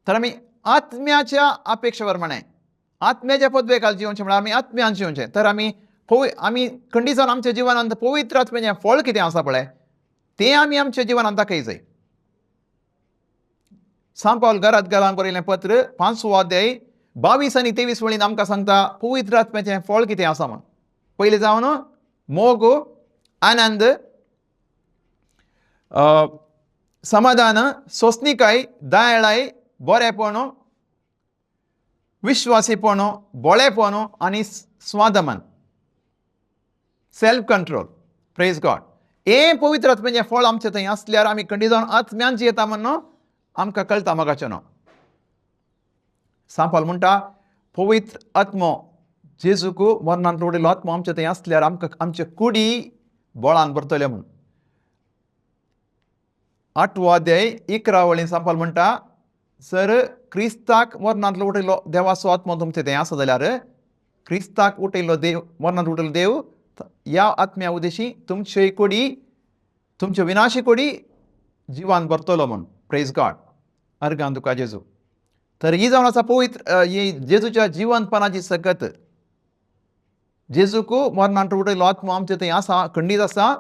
तर आमी आत्म्याच्या अपेक्षा प्रमाणे आत्म्याच्या पदवे काल जिवचें म्हळ्यार आमी आत्म्यान जिवचें. तर आमी खंडीत जावन आमच्या जिवनांत पवित्र आत्म्याचें फळ कितें आसा पळय तें आमी आमच्या जिवनांत दाखय जाय. सांत पावल घरांत बरयलें पत्र 5वो अध्याय 22 आनी 23 वळीन आमकां सांगता पवित्र आत्म्याचें फळ कितें आसा म्हण. पयलें जावन मोग, आनंद, समाधान, सोंसणीकाय, दयाळाय, बरेपण, विश्वासीपण, बोळेपण आनी स्वादमन, सेल्फ कंट्रोल. Praise God. हे पवित्र आत्म्याचें फळ आमचे थंय आसल्यार आमी खंडीत जावन आत्म्यान जियेता म्हणून आमकां कळटा मोगाचें न्हू. सांत पावल म्हणटा पवित्र आत्मो जेजूक मरणांत लोडिल्लो आत्मो आमचे थंय आसल्यार आमकां आमचे कुडी बळान भरतले म्हणून. 8वो अध्याय 11 वळीन सांत पावल म्हणटा जर क्रिस्ताक मरणांत लोडिल्लो देवाचो आत्मो तुमचे थंय आसा जाल्यार क्रिस्ताक उठयल्लो देव, मरणांत उठयल्लो देव ह्या आत्म्या उद्देशी तुमचे कुडी, तुमचे विनाशी कुडी जिवान भरतलो म्हणून. Praise God. अर्गान तुका जेजू. तर ही जावन आसा पवित्र ही जेजूच्या जिवंतपणाची सकत. जेजूक मरणांत उठयल्लो आत्मो आमचे थंय आसा, खंडीत आसा.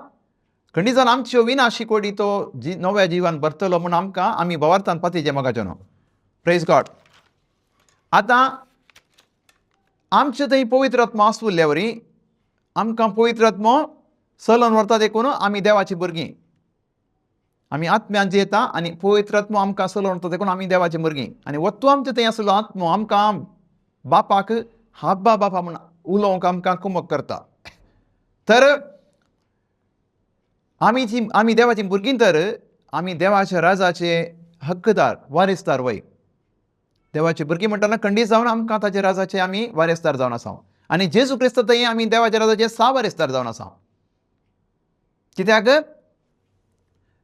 खंडीत जावन आमच्यो विनाशी कुडी तो नव्या जिवान भरतलो म्हणून आमकां आमी भवार्थान पातयचें मोगाचें न्हू. Praise God. आतां आमचे थंय पवित्र आत्मा आसुल्ल्या वरी आमकां पवित्र आत्मो चलोवन व्हरता देखून आमी देवाची भुरगीं. आमी आत्म्यान जियेता आनी पवित्र आत्मो आमकां चलोवन व्हरता देखून आमी देवाची भुरगीं. आनी वत्तू आमचे थंय आसलो आत्मो आमकां बापाक हाब्बा बापा म्हूण उलोवंक आमकां कुमक करता. तर आमी देवाची भुरगीं, तर आमी देवाच्या राजाचे हक्कदार, वारेस्तार वय. देवाची भुरगीं म्हणटना खंडीत जावन आमकां ताच्या राजाचे आमी वारेस्तार जावन आसा. आनी जेजू क्रिस्त थंय आमी देवाच्या राजाचे वारेस्तार जावन आसा. कित्याक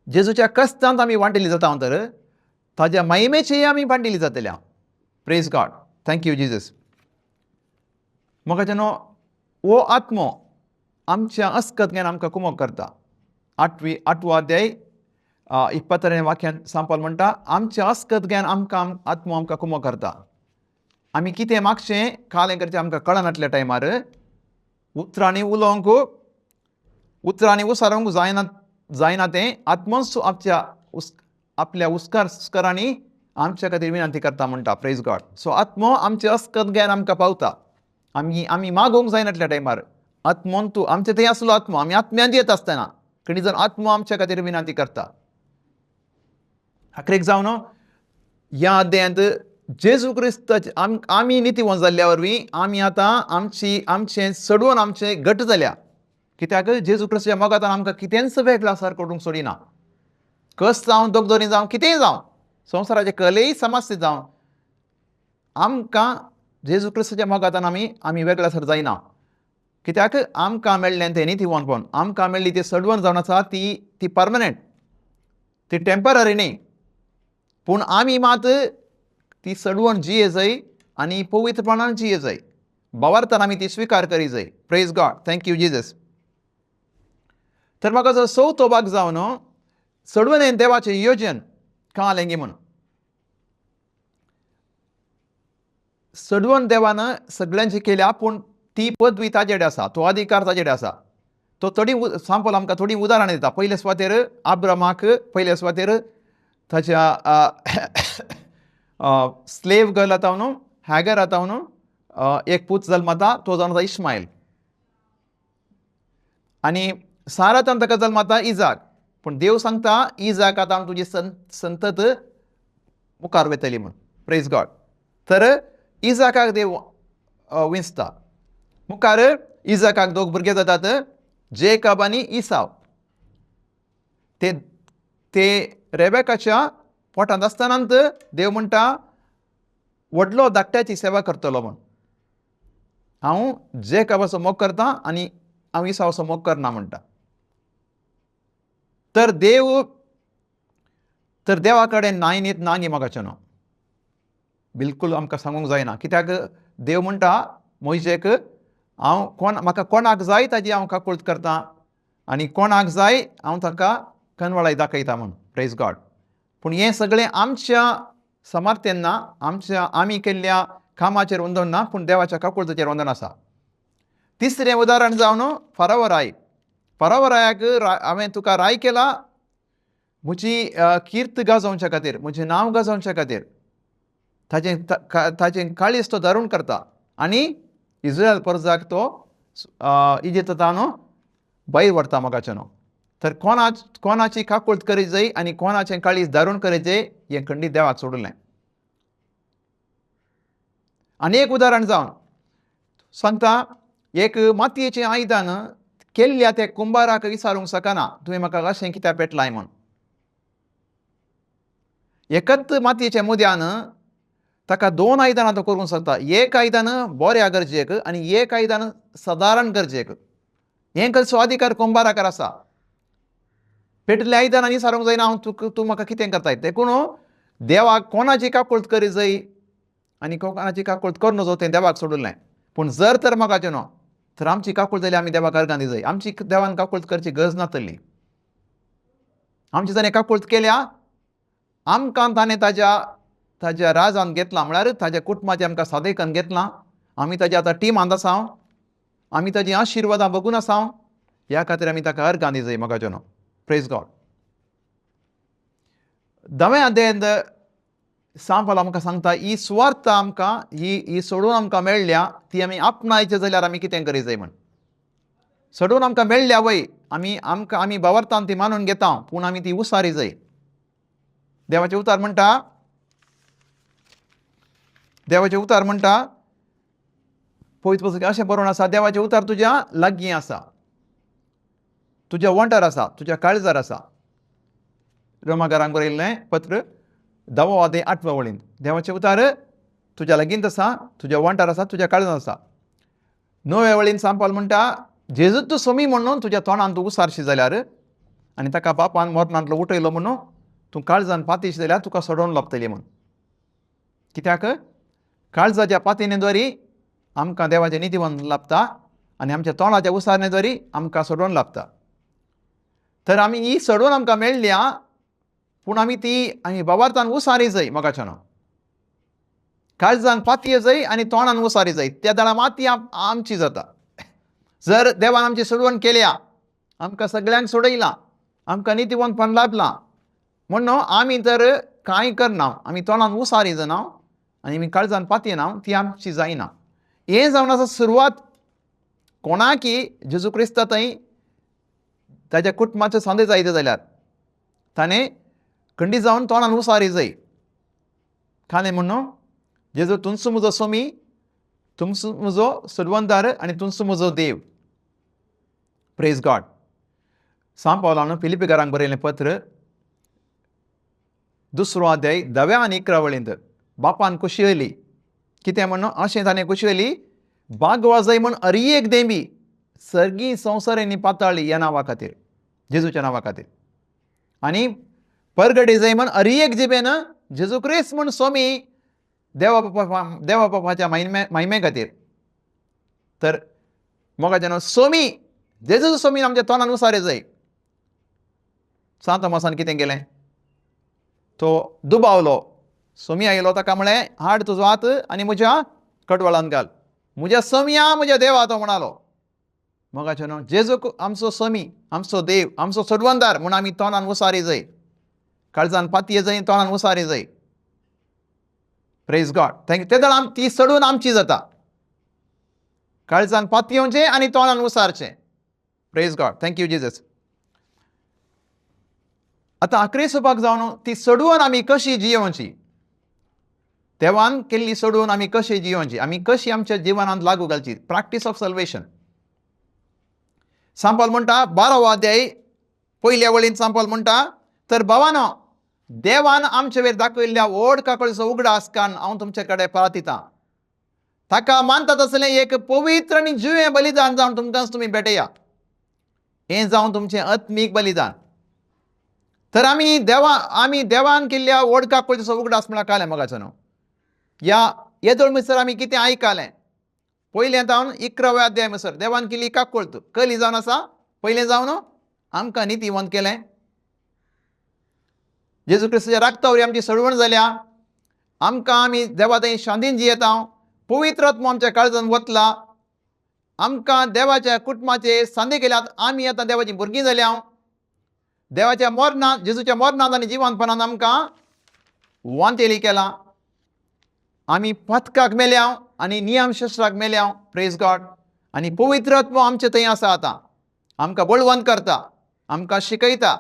जेजूच्या कश्टांत आमी वांटिल्लीं जाता तर ताज्या महिमेचेय आमी वांटिल्लीं जातल्या. Praise God. Thank you Jesus. मोगाचें न्हू. हो आत्मो आमच्या अस्कतग्यान आमकां कुमक करता. 8वो अध्याय 22 वाक्यान सांत पावल म्हणटा आमच्या अस्कतग्यान आत्मो आमकां कुमक करता. आमी कितें मागचें काल करचें आमकां कळनासल्या टायमार उतरांनी उलोवंक, उतरांनी उसारोंक जायना तें आत्मोच आपल्या उस्कारांनी आमच्या खातीर विनंती करता म्हणटा. Praise God. सो आत्मो आमच्या अस्कतग्यान आमकां पावता. आमी मागोवंक जायनासल्या टायमार आत्मोन तूं आमचे थंय आसलो आत्मो, आमी आत्म्यान जियेत आसतना खंय जावन आत्मो आमच्या खातीर विनंती करता. आखरेक जावन ह्या अध्यायांत जेजू क्रिस्त आमी नितीवंत जाल्ल्या वरवीं आमी आतां आमचें सडवून आमचें घट जाल्या. कित्याक जेजू क्रिस्ताच्या मोगातान आमकां कितेंच वेगळो आसार करूंक सोडिना. कस जावं दोगदोरी जावं कितेंय जावं संवसाराचे कसलेय समस्या जावं आमकां जेजू क्रिस्ताच्या मोगातान आमी वेगळे आसार जायना. कित्याक आमकां मेळ्ळें तें नितीवंतपण आमकां मेळ्ळी ती सडवण जावन आसा ती परमनंट, ती टेम्पररी न्ही. पूण आमी मात ती सडवण जिये जाय आनी पवित्रपणान जिये जाय. भावार्थान आमी ती स्विकार करी जाय. Praise God. Thank you Jesus. तर म्हाका जो चवथो भाग जावन सडवणेन देवाचें योजन काळें गे म्हूण. सडवण देवान सगळ्यांची केल्या पूण ती पदवी ताजेडे आसा, तो अधिकार ताजेडे आसा. तो थोडी सांपल आमकां थोडी उदाहरणां दिता. पयले सुवातेर अब्रामाक पयले सुवातेर ताच्या स्लेव गर्ल जाता न्हू हॅगर जाता न्हू एक पूत जल्मता तो जावन आसा इश्मायल आनी सारातान ताका जल्मता इजाक. पूण देव सांगता इजाक आतां तुजी संतत मुखार वयतली म्हूण. Praise God. तर इजाकाक देव विंचता. मुखार इजाकाक दोग भुरगे जातात जेकब आनी इसाव. ते रेबेकाच्या पोटांत आसतनाच देव म्हणटा व्हडलो धाकट्याची सेवा करतलो म्हूण. हांव जेकबाचो मोग करतां आनी हांव इसावाचो मोग करना म्हणटा. तर देवा कडेन नाय न्हीद ना न्ही मोगाचें न्हू. बिलकूल आमकां सांगूंक जायना. कित्याक देव म्हणटा मोइशेक म्हाका कोणाक जाय ताजी हांव काकूळट करतां आनी कोणाक जाय हांव ताका कनवळाय दाखयता म्हूण. Praise God. पूण हें सगळें आमच्या सामर्थ्यान ना, आमी केल्ल्या कामाचेर वंदन ना, पूण देवाच्या काकूळटाचेर वंदन आसा. तिसरें उदाहरण जावन फारावराय. फारावरायाक हांवें तुका राय केला म्हजी किर्त गाजोवच्या खातीर, म्हजें नांव गाजोवच्या खातीर. ताचें काळीज तो धरून करता आनी इस्रायल परजाक तो इजिप्तांतल्यान भायर व्हरता मोगाचें न्हू. तर कोणाची काकूळट करी जाय आनी कोणाचें काळीज धरून करी जाय हें खंडीत देवाक सोडलें. आनी एक उदाहरण जावन सांगता एक मातयेचें आयदन केल्ल्या त्या कुंभाराक विचारूंक शकना तुवें म्हाका अशें कित्याक पेटलाय म्हूण. एकच मातयेच्या मुद्यान ताका दोन आयदनां तो करूंक शकता. एक आयदन बऱ्या गरजेक आनी एक आयदन सादारण गरजेक. हें करचो अधिकार कुंभाराकार आसा. पेटल्या आयदनांनी विचारूंक जायना तूं म्हाका कितें करताय. देखून देवाक कोणाची काकूळट करी जाय आनी कोणाची काकूळट कर नजो तें देवाक सोडलें. पूण जर तर मोगाचें न्हू तर आमची काकूळट जाल्यार आमी देवाक अर्गां दी जाय. आमची देवान काकूळट करची गरज नातली. आमची ताणें काकूळट केल्या आमकां ताणें ताज्या राजान घेतलां म्हळ्यार ताज्या कुटुंबाचें आमकां सादेकन घेतलां. आमी ताज्या आतां टिमांत आसा. आमी ताजी आशिर्वादां बगून आसा. ह्या खातीर आमी ताका अर्गां दी जाय मोगाचें न्हू. Praise God. 10व्या अध्यायांत सांपल आमकां सांगता ही सुवार्थ आमकां ही सोडून आमकां मेळ्ळ्या ती आमी आपणायचें जाल्यार आमी कितें करी जाय म्हूण. सोडून आमकां मेळ्ळ्या वय आमी भावार्थान ती मानून घेता पूण आमी ती उसारी जाय. देवाचें उतार म्हणटा पवित्र पुस्तकांत अशें बरोवन आसा देवाचें उतार तुज्या लागीं आसा, तुज्या वंटार आसा, तुज्या काळजार आसा. रोमाकारांक बरयल्लें पत्र 10वो अध्याय 8व्या वळीन देवाचें उतार तुज्या लागींच आसा, तुज्या वंटार आसा, तुज्या काळजांत आसा. 9व्या वळीन सांपल म्हणटा जेजूच तूं सोमी म्हणून तुज्या तोंडान तूं उसारशी जाल्यार आनी ताका पापान मरणांतलो उठयलो म्हणून तूं काळजान पातीशी जाल्यार तुका सोडोवन लाभतली म्हूण. कित्याक काळजाच्या पातीनेद्वारी आमकां देवाचें नितीवन लाभता आनी आमच्या तोंडाच्या उसारनेद्वारी आमकां सोडोवन लाभता. तर आमी ही सोडून आमकां मेळ्ळ्या पूण आमी भावार्थान उसारी जाय मोगाचें न्हू. काळजान पातये जाय आनी तोंडान उसारी जाय. त्या दाळा माती आमची जाता. जर देवान आमची सोडवण केल्या आमकां सगळ्यांक सोडयलां आमकां नितीवंतपण लाभलां म्हणून आमी तर कांय करना. आमी तोंडान उसारी जायना आनी आमी काळजान पातयेना ती आमची जायना. हें जावन आसा सुरवात कोणाकी जेजू क्रिस्ता थंय ताज्या कुटुंबाचो सांदे जायते जाल्यार ताणें खंडीत जावन तोंडान उसारी जाय. खालें म्हणून जेजू तुमचो म्हजो सोमी, तुमचो म्हजो सडवंदार आनी तुमचो म्हजो देव. Praise God. सांत पावलान फिलिपिकारांक बरयलें पत्र 2 अध्याय 10 आनी 11 वळींत बापान कुशी येयली कितें म्हणून अशें ताणें कुशी येयली बागवा जाय म्हूण अरियेक देंबी सर्गी संवसारांनी पाताळ्ळी ह्या नांवा खातीर जेजूच्या नांवा खातीर आनी परगडे जाय म्हूण अरियेक जिबेन जेजू क्रिस्त म्हूण सोमी देवा बापाच्या महिमे खातीर. तर मोगाच्यान सोमी जेजू सोमी आमच्या तोंडान उसारे जाय. सांत तोमासान कितें केलें तो दुबावलो सोमी आयलो ताका म्हळें हाड तुजो हात आनी म्हज्या कडवळान घाल म्हज्या सोमया म्हज्या देवा तो म्हणालो. मोगाच्यान जेजू आमचो सोमी आमचो देव आमचो सोडवंदार म्हूण आमी तोंडान उसारी जाय. काळजान पातये जाय तोंडान उसारी जाय. Praise God. थँक्यू. ते दळ ती सोडून आमची जाता. काळजान पातयोवचें आनी तोंडान उसारचें. Praise God. Thank you Jesus. आतां आखरे सुपाक जावन ती सोडून आमी कशी जियोवची देवान केल्ली सोडून आमी कशी जियोवची आमी कशी आमच्या जिवनांत लागू घालची. Practice of salvation. सांत पावल म्हणटा 12 अध्याय पयल्या वळींत सांत पावल म्हणटा तर भावानो देवान आमचे वयर दाखयल्ल्या व्हड काकळीचो उगडास कान हांव तुमचे कडेन प्रार्थितां. ताका मानतात असलें एक पवित्र आनी जिवें बलिदान जावन तुमी भेटया. हें जावन तुमचें आत्मीक बलिदान. तर आमी देवान केल्ल्या व्हड काकळीचो उगडास म्हळ्यार कालें मोगाचो न्हू. ह्या येदोळ म्हणसर आमी कितें आयकलें पयलें जावन 11व्या अध्याय म्हणसर देवान केल्ली काकूळत कली जावन आसा. पयलें जावन आमकां नितीवंत केलें. जेजू क्रिस्ताच्या रक्ता वरवीं आमची सडवण जाल्या. आमी देवा थंय शांतीन जियेता. पवित्र आत्मो आमच्या काळजान वतला. आमकां देवाच्या कुटुंबाचे सांदे केल्यात. आमी आतां देवाचीं भुरगीं जाल्या. देवाच्या मरणांत जेजूच्या मरणांत आनी जिवंतपणांत आमकां वांतेली केला. आमी पथकाक मेल्या आनी नियम शास्त्राक मेल्या. Praise God. आनी पवित्र आत्मो आमचे थंय आसा आतां. आमकां बळवंत करता. आमकां शिकयता.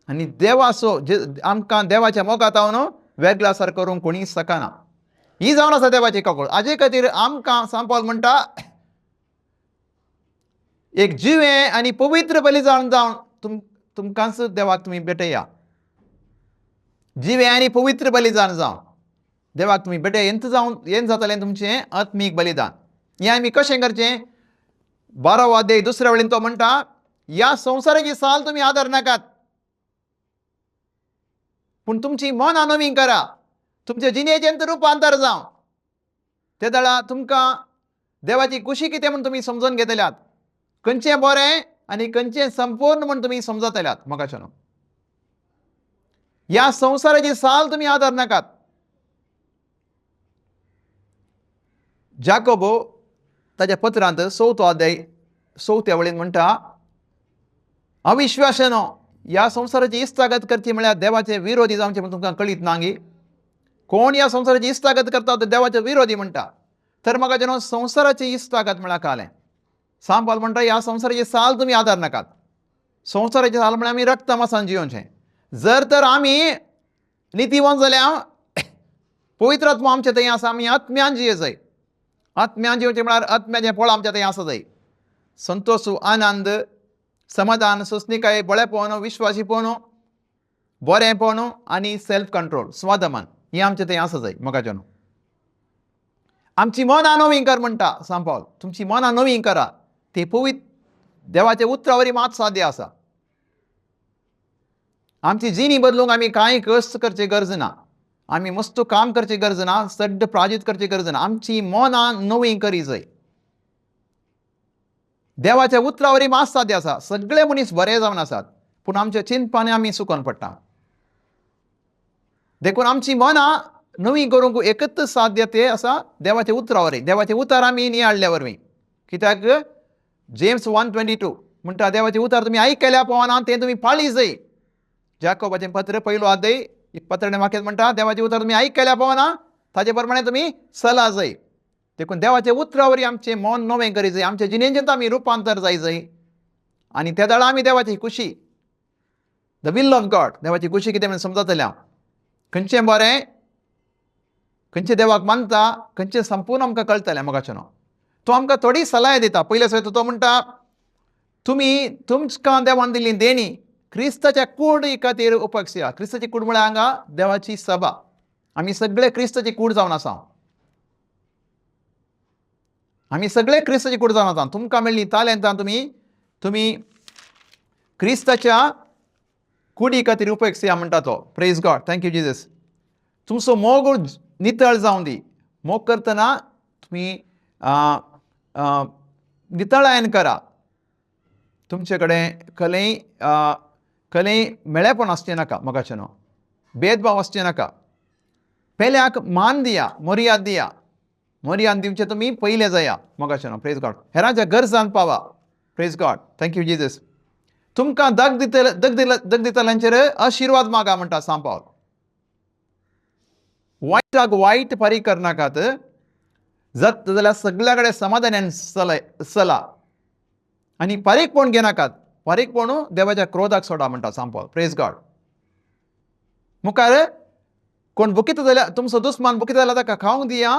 आनी देवाचो आमकां देवाच्या मोगात हांव वेगळासार करूंक कोणी शकना. ही जावन आसा देवाची काकूळ. हाजे खातीर आमकां सांत पावल म्हणटा एक जिवें आनी पवित्र बलिदान जावन तुमकांच देवाक तुमी भेटया. जिवें आनी पवित्र बलिदान जावन देवाक तुमी भेटया. हें जातालें तुमचें आत्मीक बलिदान. हें आमी कशें करचें 12 अध्याय 2 वळीन तो म्हणटा ह्या संवसाराची साल तुमी आदर नाकात पूण तुमची मनां नवी करा. तुमच्या जिणेचें रुपांतर जावं. ते दळा तुमकां देवाची कुशी कितें म्हूण तुमी समजून घेतल्यात. खंयचें बरें आनी खंयचें संपूर्ण म्हूण तुमी समजतल्यात. मोगाचें न्हू. ह्या संवसाराची साल तुमी आदर नाकात. जाकोबो ताच्या पत्रांत 4 अध्याय 4 वळीन म्हणटा अविश्वासानो ह्या संवसाराची इश्टागत करची म्हळ्यार देवाचे विरोधी जावचें म्हूण तुमकां कळीत ना गी. कोण ह्या संवसाराची इश्टागत करता तो देवाचे विरोधी म्हणटा. तर म्हाका जेन्ना संवसाराची इश्टागत म्हळ्यार कालें. सांत पावल म्हणटा ह्या संवसाराची साल तुमी आदर नाकात. संवसाराची साल म्हळ्यार आमी रक्त मांसान जियोवचें. जर तर आमी नितीवंत जाल्या पवित्र आत्मो आमचे थंय आसा. आमी आत्म्यान जिये जाय. आत्म्यान जिवचें म्हळ्यार आत्म्याचें फळ आमच्या थंय आसा जाय. संतोश आनंद समाधान सुस्निकाय बळेपण विश्वासीपण बरेपण आनी सेल्फ कंट्रोल स्वादमान ही आमचे थंय आसा जाय. मोगाचें आमची मनां नवी कर म्हणटा सांत पावल. तुमची मनां नवी करा. ती पवित्र देवाचे उतरा वरी मात साध्य आसा. आमची जिणी बदलूंक आमी कांय कश्ट करची गरज ना. आमी मस्त काम करची गरज ना. सड्ड प्राजीत करची गरज ना. आमची मनां नवी करी जाय. देवाच्या उतरा वरी मात साध्य आसा. सगळे मनीस बरे जावन आसात पूण आमच्या चिंतपांनी आमी सुकोन पडटा. देखून आमची मनां नवी करूंक एकच साध्य तें आसा देवाचे उतरा वरी. देवाचे उतार आमी नियाळ्ळ्या वरवीं. कित्याक जेम्स 1:22 म्हणटा देवाचे उतार तुमी आयकल्या पवना तें तुमी पाळी जाय. जाकोबाचें पत्र 1 अध्याय पत्राचें वाक्य म्हणटा देवाचे उतार तुमी आयकल्या पवना ताचे प्रमाणे तुमी चला जाय. देखून देवाचे उतरा वरी आमचें मन नवें करी जाय. आमच्या जिणेचें आमी रुपांतर जाय जाय. आनी त्या दळा आमी देवाची खुशी द विल ऑफ गॉड देवाची खुशी कितें म्हण समजतल्या. खंयचें बरें खंयचें देवाक मानता खंयचें संपूर्ण आमकां कळटलें. मोगाचें न्हू. तो आमकां थोडी सलाह दिता. पयले सयत तो म्हणटा तुम्ही तुमकां देवान दिल्ली देणी क्रिस्ताच्या कूडी खातीर उपयोगसिया. क्रिस्ताची कूड म्हळ्यार हांगा देवाची सभा. आमी सगळे क्रिस्ताची कूड जावन आसा. आमी सगळे क्रिस्ताची कूड जावन आसा. तुमकां मेळ्ळी तालेंतां तुमी क्रिस्ताच्या कुडी खातीर उपयोगसिया म्हणटा तो. Praise God. Thank you Jesus. तुमचो मोग नितळ जावन दी. मोग करतना तुम्ही नितळायन करा. तुमचे कडेन खलय मेळेपण आसचें नाका. मोगाचें न्हू. भेदभाव आसचे नाका. पेल्याक मान दिया, मर्याद दिया. मर्याद दिवचे तुमी पयले जाया. मोगाचें न्हू. Praise God. हेरांच्या गरजान पावा. Praise God. Thank you Jesus. तुमकां दग दितल्यांचेर आशिर्वाद मागा म्हणटा सांत पावल. वायटाक वायट फारीक करनाकात. जात जाल्यार सगळ्या कडेन समाधानान चला आनी फारीकपण घेनाकात. फारीकपण देवाच्या क्रोधाक सोडा म्हणटा सांत पावल. Praise God. मुखार कोण भुकीत जाल्यार तुमचो दुस्मान भुकीत जाल्यार ताका खावंक दिया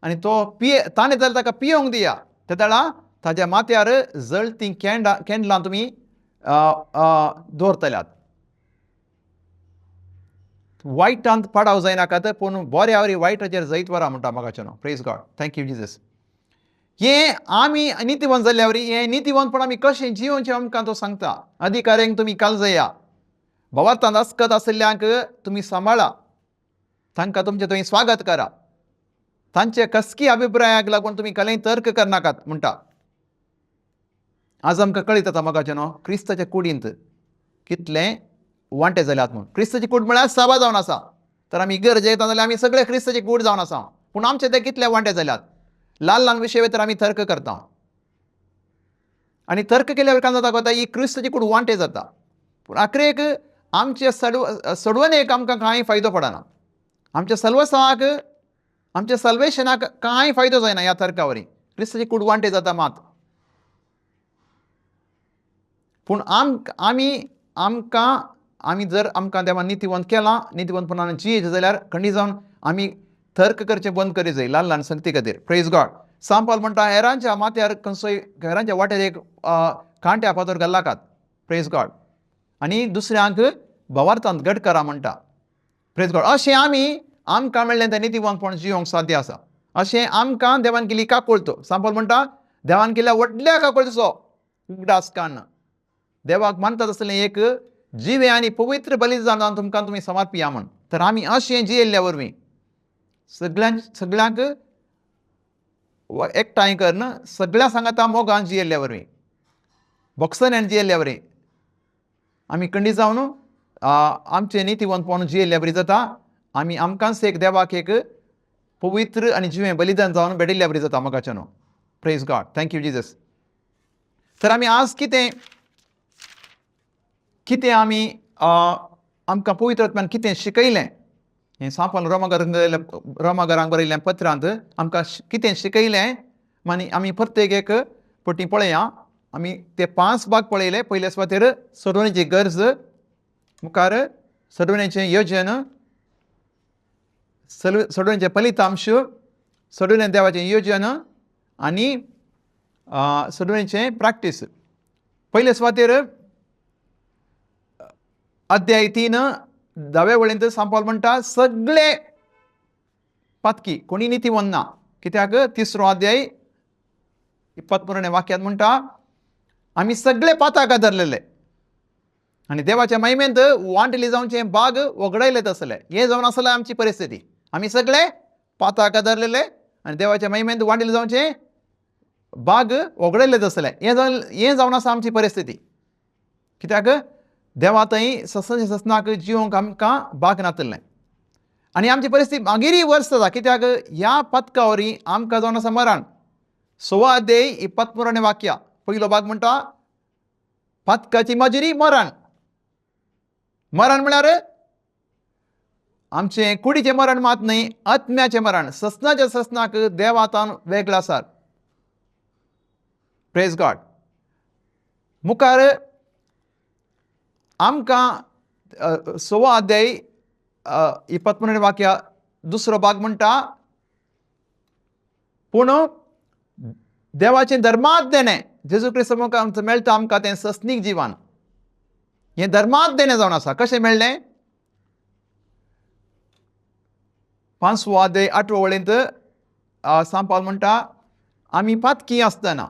आनी तो ताणें जाल्यार ताका पियोंक दिया. त्या वेळा ताच्या माथ्यार जळती कॅन्डलां तुमी दवरतल्यात. वायटांत पाडाव जायनाकात पूण बऱ्या वरी वायटाचेर जैत वरा म्हणटा मोगाचें न्हू. Praise God. Thank you Jesus. हें आमी नितीवंत जाल्ल्या वरी हें नितीवंतपण आमी कशें जिवोवचें आमकां तो सांगता. अधिकाऱ्यांक तुमी काळजया. भवार्थांत आसकत आशिल्ल्यांक तुमी सांबाळा. तांकां तुमचें थंय स्वागत करा. तांचे कसकी अभिप्रायाक लागून तुमी खलय तर्क करनाकात म्हणटा. आज आमकां कळीत आतां मोगाचें न्हू क्रिस्ताच्या कुडींत कितलें वांटे जाल्यात म्हणून. क्रिस्ताची कूड म्हळ्यार सभा जावन आसा. तर आमी गरज येता जाल्यार आमी सगळे क्रिस्ताची कूड जावन आसा. पूण आमचे ते कितले वांटे जाल्यात. ल्हान ल्हान विशय तर आमी तर्क करता. आनी तर्क केल्या वयर काय जाता कोता ही क्रिस्ताची कूड वांटे जाता. पूण आखरेक आमचे सोडवणेक आमकां कांय फायदो पडना. आमच्या सल्वसाक आमच्या सल्वेशनाक कांय फायदो जायना ह्या तर्का वरी. क्रिस्ताची कूड वांटे जाता मात. पूण आमी जर आमकां देवान नितीवंत केलां नितीवंतपणान जियेचें जाल्यार खंडी जावन आमी तर्क करचें बंद करी जाय ल्हान ल्हान संगती खातीर. Praise God. सांत पावल म्हणटा हेरांच्या माथ्यार खंयचोय हेरांच्या वाट्यार एक कांट्या फातर घालनाकात. Praise God. आनी दुसऱ्यांक भवार्थांत घट करा म्हणटा. Praise God. अशें आमकां मेळ्ळें तें नितीवंतपण जिवंक साध्य आसा. अशें आमकां देवान केली काकूळतो. सांत पावल म्हणटा देवान केल्या व्हडल्या काकूळचो उगडास काडना. देवाक मानतात आसलें एक जिवे आनी पवित्र बलिदान तुमी समर्पिया म्हण. तर आमी अशें जियेल्ल्या वरवीं सगळ्यांक एकठांय करन सगळ्या सांगाता मोगान जियेल्ल्या वरवीं भोगसण्यान जियेल्ल्या वरवीं आमी खंडी जावन आमचें नितीवंतपण जियेल्ल्या बरी जाता. आमी आमकांच एक देवाक एक पवित्र आनी जिवें बलिदान जावन भेटिल्ल्या बरी जाता मोगाचें न्हू. Praise God. Thank you Jesus. तर आमी आज कितें आमी आमकां पवित्र आत्म्यान कितें शिकयलें हें सांत पावल रोमाकारांक बरयल्ल्या पत्रांत आमकां कितें शिकयलें आनी आमी प्रत्येक एक पटी पळया. आमी ते 5 भाग पळयले. पयले सुवातेर सोडवणेची गरज, मुखार सोडवणेचें योजन, सोडवणेचें फलितांश, सोडवणें देवाचें योजन आनी सोडवणेचें प्रॅक्टीस. पयले सुवातेर अध्याय 3 10 वळेंत सांत पावल म्हणटा सगळे पातकी कोणी नितीवंत ना. कित्याक 3रो अध्याय 23 वाक्यांत म्हणटा आमी सगळे पाताक धरलेले आनी देवाच्या महिमेंत वांटली जावचे भाग वगडायलेत आसले. हें जावन आसलें आमची परिस्थिती. आमी सगळे पाताक धरलेले आनी देवाच्या महिमेंत वांटली जावचे भाग वगडायलेत आसले. हें जावन आसा आमची परिस्थिती. कित्याक देवा थंय ससनाक जिवंक आमकां भाग नातलें आनी आमची परिस्थिती मागीरय वर्स जाता. कित्याक ह्या पथका वरी आमकां जावन आसा मरण. 6 अध्याय 23 वाक्य. पयलो भाग म्हणटा पथकाची मजुरी मरण. मरण म्हळ्यार आमचें कुडीचें मरण मात न्हय, आत्म्याचें मरण. ससनाच्या ससनाक देवातान वेगळो आसा. Praise God. मुखार आमकां 6 अध्याय 23 वाक्य दुसरो भाग म्हणटा पूण देवाचें धर्मांत देणें जेजू क्रिस्त आमकां मेळटा आमकां तें सस्नीक जिवन हें धर्मांत देणें जावन आसा. कशें मेळ्ळें? 5 अध्याय 8 वळेंत सांत पावल म्हणटा आमी पातकी आसतना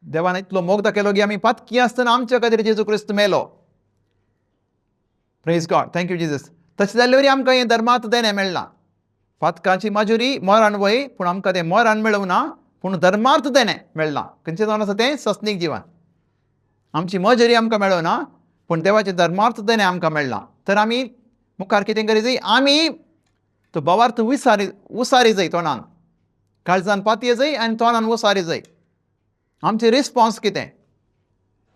देवान इतलो मोग दाखयलो की आमी पातकी आसतना आमच्या खातीर जेजू क्रिस्त मेलो. Praise God. Thank you Jesus. तशें जाल्ले वरी आमकां हें धर्मांत देणें मेळना. पातकाची माजुरी मोरान वय पूण आमकां तें मोरान मेळूंक ना पूण धर्मार्थ देणें मेळना. खंयचें जावन आसा तें सस्नीक जिवन. आमची मजुरी आमकां मेळना पूण देवाचें धर्मार्थ देणें आमकां मेळना. तर आमी मुखार कितें करी जाय? आमी तो भावार्थ उसारी जाय. तोंडान काळजान पातये जाय आनी तोंडान उसारी जाय. आमचें रिस्पॉन्स कितें?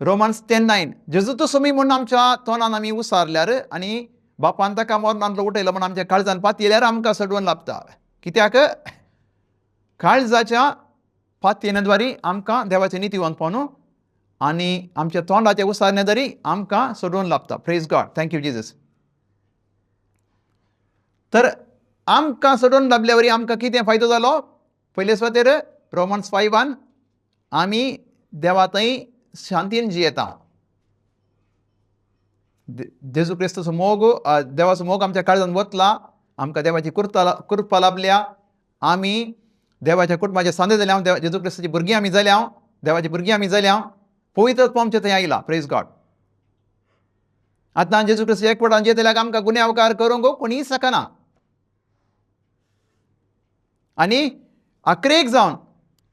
रोमन्स 10:9 जेजू तो सुमी म्हणून आमच्या तोंडान आमी उसारल्यार आनी बापान ताका मोरनांतलो उठयलो म्हणून आमच्या काळजान पातयेल्यार आमकां सडवून लाभता. कित्याक? काळजाच्या पातयेनद्वारी आमकां देवाचें नितीवंतपण आनी आमच्या तोंडाच्या उसारण्याद्वारी आमकां सोडून लाभता. Praise God. Thank you Jesus. तर आमकां सोडून लाभल्या वरी आमकां कितें फायदो जालो? पयले सुवातेर रोमन्स 5:1 आमी देवा थंय शांतीन जियेता. जेजू क्रिस्ताचो मोग देवाचो मोग आमच्या काळजान वतला. आमकां देवाची कृपा लाभल्या. आमी देवाच्या कुटुंबाचे सांदे जाल्या. जेजू क्रिस्ताची भुरगीं आमी जाल्या. देवाची भुरगीं आमी जाल्या. पवित्रत्व आमचे थंय आयला. Praise God. आतां जेजू क्रिस्त एकवटान जियेतल्याक आमकां गुन्यांवकार करूंक कोणीय शकना. आनी आख्रेक जावन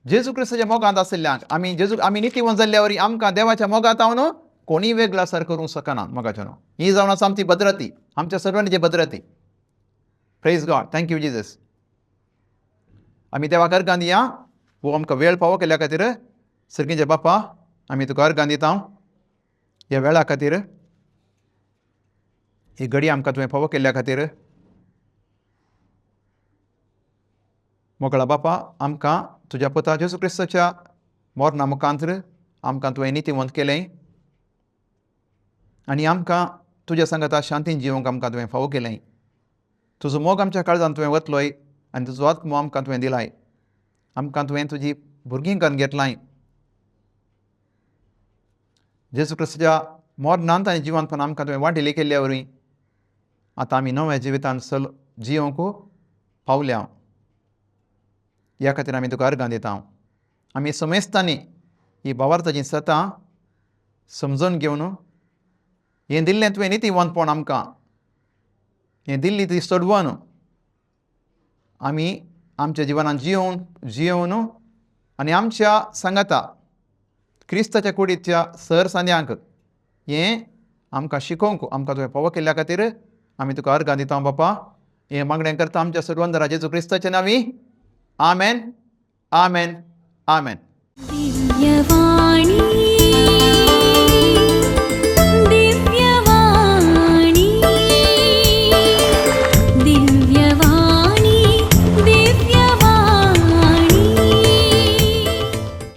जेजू क्रिस्ताच्या मोगांत आशिल्ल्यांक आमी नितीवंत जाल्ल्या वरी आमकां देवाच्या मोगांत हांवन कोणीय वेगळो आसार करूंक शकना. मोगाच्यान ही जावन आसा आमची भद्रती, आमच्या सर्वांची भद्रती. Praise God. Thank you Jesus. आमी देवाक अर्गां दिया. वो आमकां वेळ फावो केल्या खातीर सर्गीचे बापा आमी तुका अर्गां दिता. ह्या वेळा खातीर ही घडी आमकां तुवें फावो केल्ल्या खातीर मोकळा बापा आमकां तुज्या पुता जेजू क्रिस्ताच्या मोरणा मुखांतर आमकां तुवें नितीवंत केलें आनी आमकां तुज्या सांगाता शांतीन जिवंक आमकां तुवें फावो केलें. तुजो मोग आमच्या काळजान तुवें वतलोय आनी तुजो आत्मो आमकां तुवें दिलाय. आमकां तुवें तुजी भुरगीं करून घेतलाय. जेजू क्रिस्ताच्या मोरणांत आनी जिवंतपणांत आमकां तुवें वांटिली केल्ल्या वरी आतां आमी नव्या जिवितान जियोंक पावल्या. ह्या खातीर आमी तुका अर्गां दिता. आमी समेस्तांनी ही भावार्थाचीं सतां समजून घेवन हें दिल्लें तुवें नितीवंतपण आमकां हें दिल्ली ती सोडवून आमी आमच्या जिवनान जियोवन आनी आमच्या सांगाता क्रिस्ताच्या कुडीच्या सरसान्यांक हें आमकां शिकोवंक आमकां तुवें फावो केल्ल्या खातीर आमी तुका अर्गां दिता बापा. हें मागणें करता आमच्या सर्वंदरा जेजू क्रिस्ताच्या नांवी. आमेन. आमेन. आमेन. दिव्यवाणी